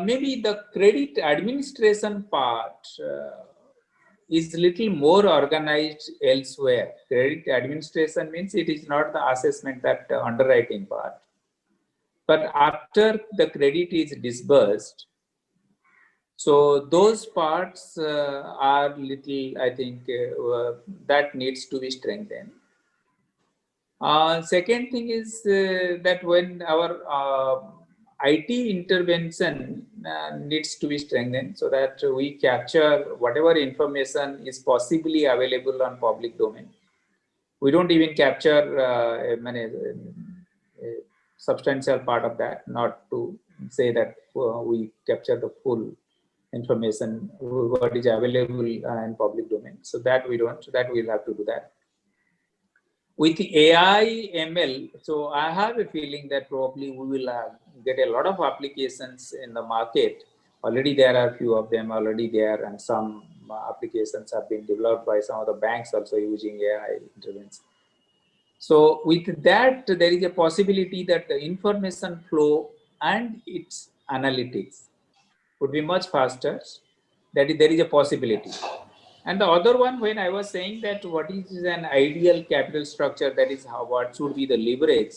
Maybe the credit administration part is little more organized elsewhere. Credit administration means it is not the assessment, that underwriting part. But after the credit is disbursed, so those parts are little, I think, that needs to be strengthened. Second thing is that when our IT intervention needs to be strengthened, so that we capture whatever information is possibly available on public domain. We don't even capture a substantial part of that, not to say that we capture the full information what is available in public domain. So that we don't. So that we'll have to do that. With AI ML, so I have a feeling that probably we will get a lot of applications in the market. Already there are a few of them already there, and some applications have been developed by some of the banks also using AI interventions. So with that, there is a possibility that the information flow and its analytics would be much faster. That is, there is a possibility. And the other one, when I was saying that what is an ideal capital structure, that is how what should be the leverage.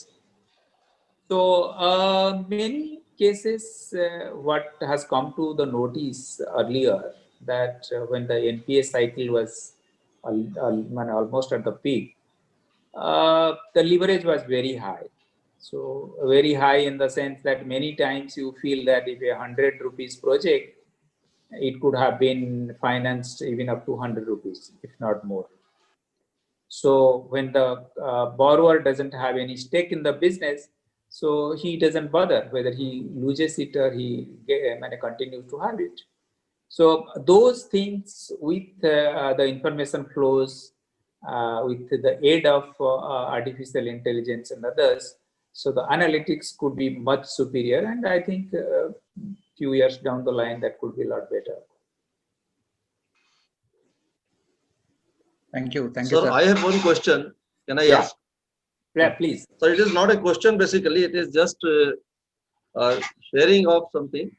So many cases, what has come to the notice earlier, that when the NPA cycle was almost at the peak, the leverage was very high. So very high in the sense that many times you feel that if a 100 rupees project, it could have been financed even up to 100 rupees, if not more. So when the borrower doesn't have any stake in the business, so he doesn't bother whether he loses it or he continues to have it. So those things with the information flows, with the aid of artificial intelligence and others, so the analytics could be much superior, and I think few years down the line that could be a lot better. Thank you. Thank you, Sir, sir. I have one question. Can I ask? Yeah, please. So it is not a question basically, it is just sharing of something.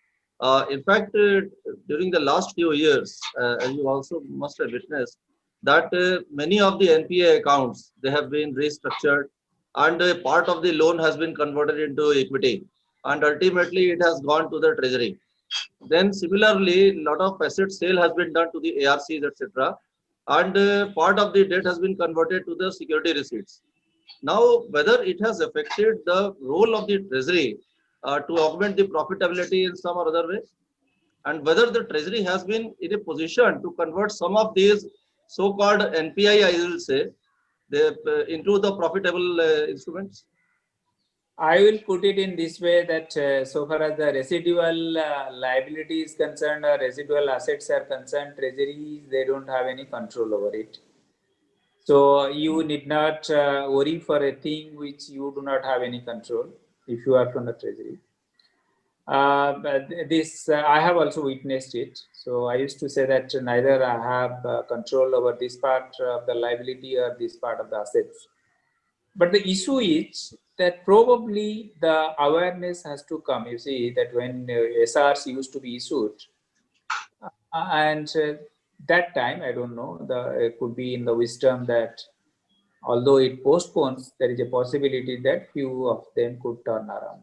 In fact, during the last few years, as you also must have witnessed, that many of the NPA accounts, they have been restructured, and part of the loan has been converted into equity, and ultimately it has gone to the treasury. Then similarly, a lot of asset sale has been done to the ARCs, etc. And part of the debt has been converted to the security receipts. Now, whether it has affected the role of the treasury to augment the profitability in some or other way, and whether the treasury has been in a position to convert some of these so-called NPI, I will say, into the profitable instruments. I will put it in this way that so far as the residual liability is concerned or residual assets are concerned, treasuries, they don't have any control over it. So you need not worry for a thing which you do not have any control if you are from the treasury. But this, I have also witnessed it. So I used to say that neither I have control over this part of the liability or this part of the assets. But the issue is that probably the awareness has to come. You see that when SRs used to be issued, and that time, I don't know, it could be in the wisdom that although it postpones, there is a possibility that few of them could turn around.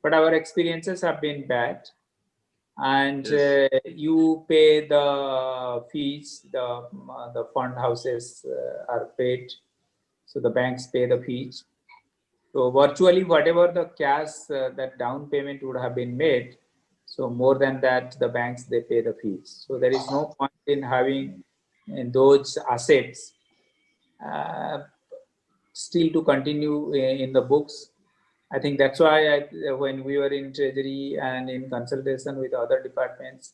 But our experiences have been bad, and you pay the fees, the fund houses are paid, so the banks pay the fees. So virtually whatever the cash, that down payment would have been made, so more than that, the banks, they pay the fees. So there is no point in having those assets still to continue in the books. I think that's why when we were in Treasury and in consultation with other departments,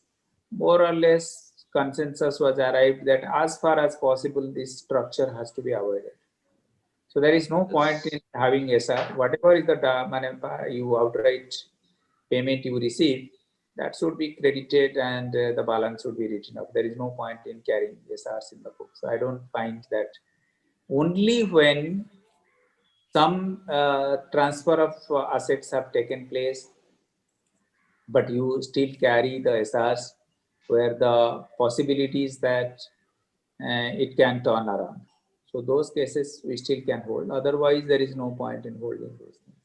more or less consensus was arrived that as far as possible, this structure has to be avoided. So there is no point in having SR. Whatever is the you outright payment you receive, that should be credited and the balance should be written up. There is no point in carrying SRs in the book. So I don't find that. Only when some transfer of assets have taken place, but you still carry the SRs where the possibilities that it can turn around. So those cases we still can hold. Otherwise, there is no point in holding those things.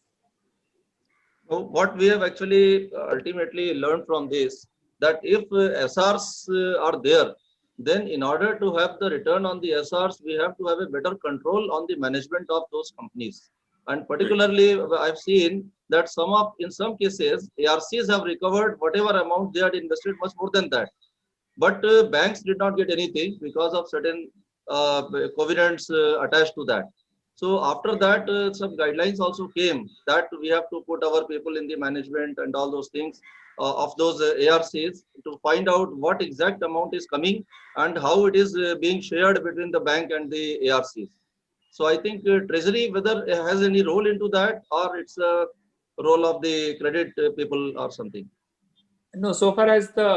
So what we have actually ultimately learned from this, that if SRs are there, then in order to have the return on the SRs, we have to have a better control on the management of those companies. And particularly, I've seen that in some cases, ARCs have recovered whatever amount they had invested, much more than that. But banks did not get anything because of certain covenants attached to that. So after that, some guidelines also came that we have to put our people in the management and all those things. of those ARCs to find out what exact amount is coming and how it is being shared between the bank and the ARCs. So I think Treasury, whether it has any role into that or it's a role of the credit people or something. No, so far as the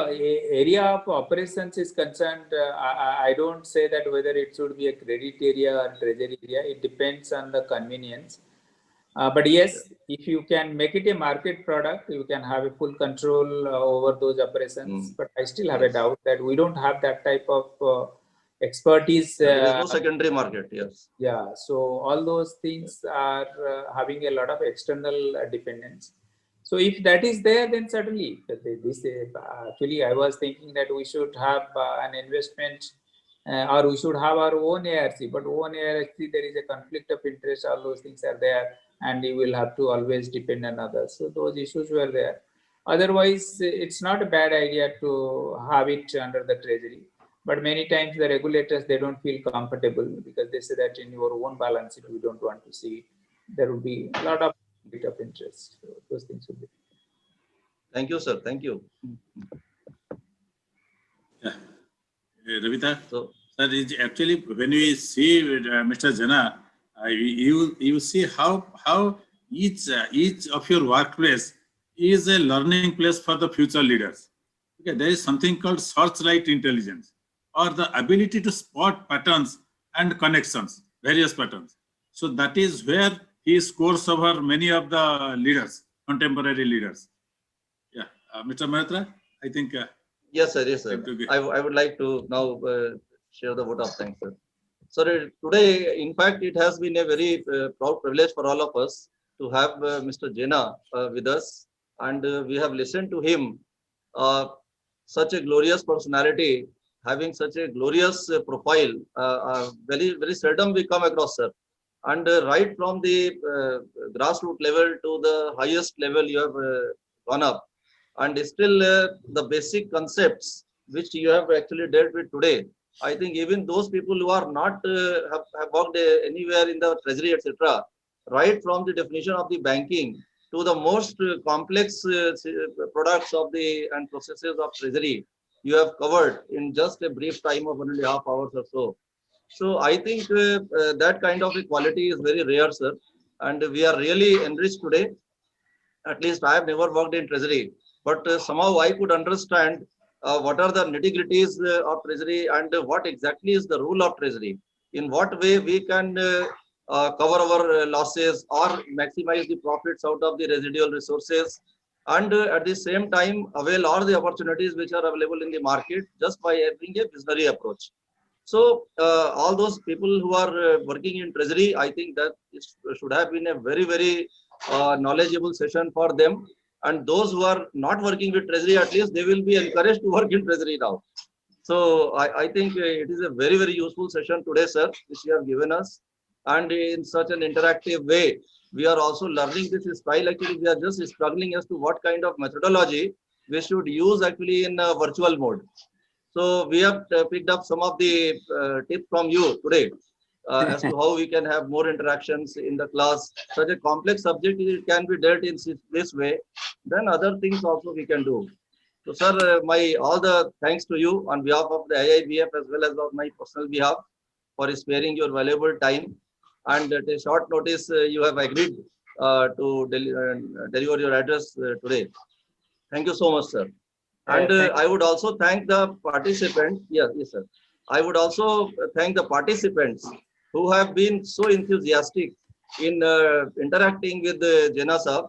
area of operations is concerned, I don't say that whether it should be a credit area or treasury area. It depends on the convenience. But yes, if you can make it a market product, you can have a full control over those operations. But I still have a doubt that we don't have that type of expertise. There is no secondary market, yes. Yeah, so all those things are having a lot of external dependence. So if that is there, then certainly this actually I was thinking that we should have an investment or we should have our own ARC, but own ARC there is a conflict of interest, all those things are there, and you will have to always depend on others. So those issues were there. Otherwise, it's not a bad idea to have it under the treasury. But many times the regulators, they don't feel comfortable because they say that in your own balance sheet, we don't want to see it. There will be a lot of bit of interest. So those things will be. Thank you, sir. Thank you. Yeah. Ravita, so, sir, actually, when we see Mr. Jena, you see how each of your workplace is a learning place for the future leaders. Okay, there is something called searchlight intelligence, or the ability to spot patterns and connections, various patterns. So that is where he scores over many of the leaders, contemporary leaders. Yeah, Mr. Mehta, I think. Yes, sir. Yes, sir. I would like to now share the vote of thanks, sir. So today, in fact, it has been a very proud privilege for all of us to have Mr. Jena with us, and we have listened to him. Such a glorious personality, having such a glorious profile, very, very seldom we come across, sir. And right from the grassroots level to the highest level, you have gone up. And still the basic concepts which you have actually dealt with today, I think even those people who are not have worked anywhere in the treasury, etc., right from the definition of the banking to the most complex products of the and processes of treasury, you have covered in just a brief time of 1.5 hours or so. So I think that kind of equality is very rare, sir. And we are really enriched today. At least I have never worked in treasury, but somehow I could understand what are the nitty-gritties of treasury and what exactly is the rule of treasury. In what way we can cover our losses or maximize the profits out of the residual resources, and at the same time avail all the opportunities which are available in the market just by having a visionary approach. So all those people who are working in treasury, I think that it should have been a very, very knowledgeable session for them. And those who are not working with treasury, at least they will be encouraged to work in treasury now. So I think it is a very, very useful session today, sir, which you have given us. And in such an interactive way, we are also learning this style. Actually, we are just struggling as to what kind of methodology we should use actually in virtual mode. So we have picked up some of the tips from you today as to how we can have more interactions in the class. Such a complex subject, it can be dealt in this way. Then other things also we can do. So, sir, my all the thanks to you on behalf of the IIBF as well as on my personal behalf for sparing your valuable time. And at a short notice, you have agreed to deliver your address today. Thank you so much, sir. And I would also thank the participants. Yes, sir. I would also thank the participants who have been so enthusiastic in interacting with Jena sir.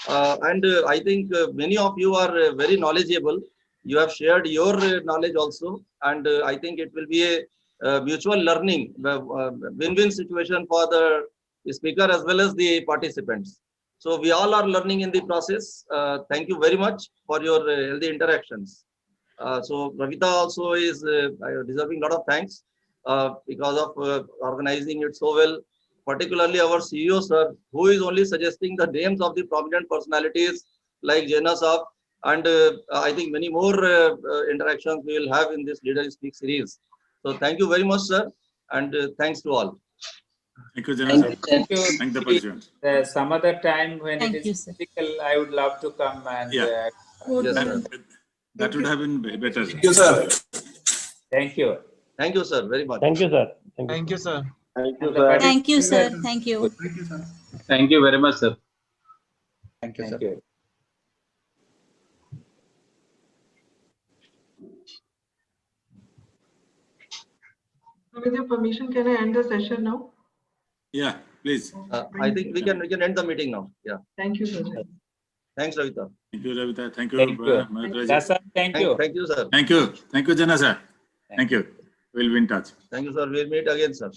And I think many of you are very knowledgeable. You have shared your knowledge also. And I think it will be a mutual learning, win-win situation for the speaker as well as the participants. So we all are learning in the process. Thank you very much for your healthy interactions. So Ravita also is deserving a lot of thanks because of organizing it so well. Particularly our CEO, sir, who is only suggesting the names of the prominent personalities like Jena sir, and I think many more interactions we will have in this Leader Speak series. So thank you very much, sir, and thanks to all. Thank you, Jena sir. Thank you. Thank the participants. Some other time when Thank it you, is sir. physical, I would love to come and Yes, sir. That would have been better. Thank you, sir. Thank you. Thank you, sir, very much. Thank you, sir. Thank you, sir. Thank you, And the sir. Thank you, sir. Thank you. Thank you, sir. Thank you very much, sir. Thank you, sir. Thank you. With your permission, can I end the session now? Yeah, please. I think we can end the meeting now. Yeah. Thank you, sir. Thanks, Ravita. Thank you, Ravita. Thank you. Thank you. My pleasure. That's all. Thank you. Thank you, sir. Thank you. Thank you, Jana, sir. Thank you. We'll be in touch. Thank you, sir. We'll meet again, sir.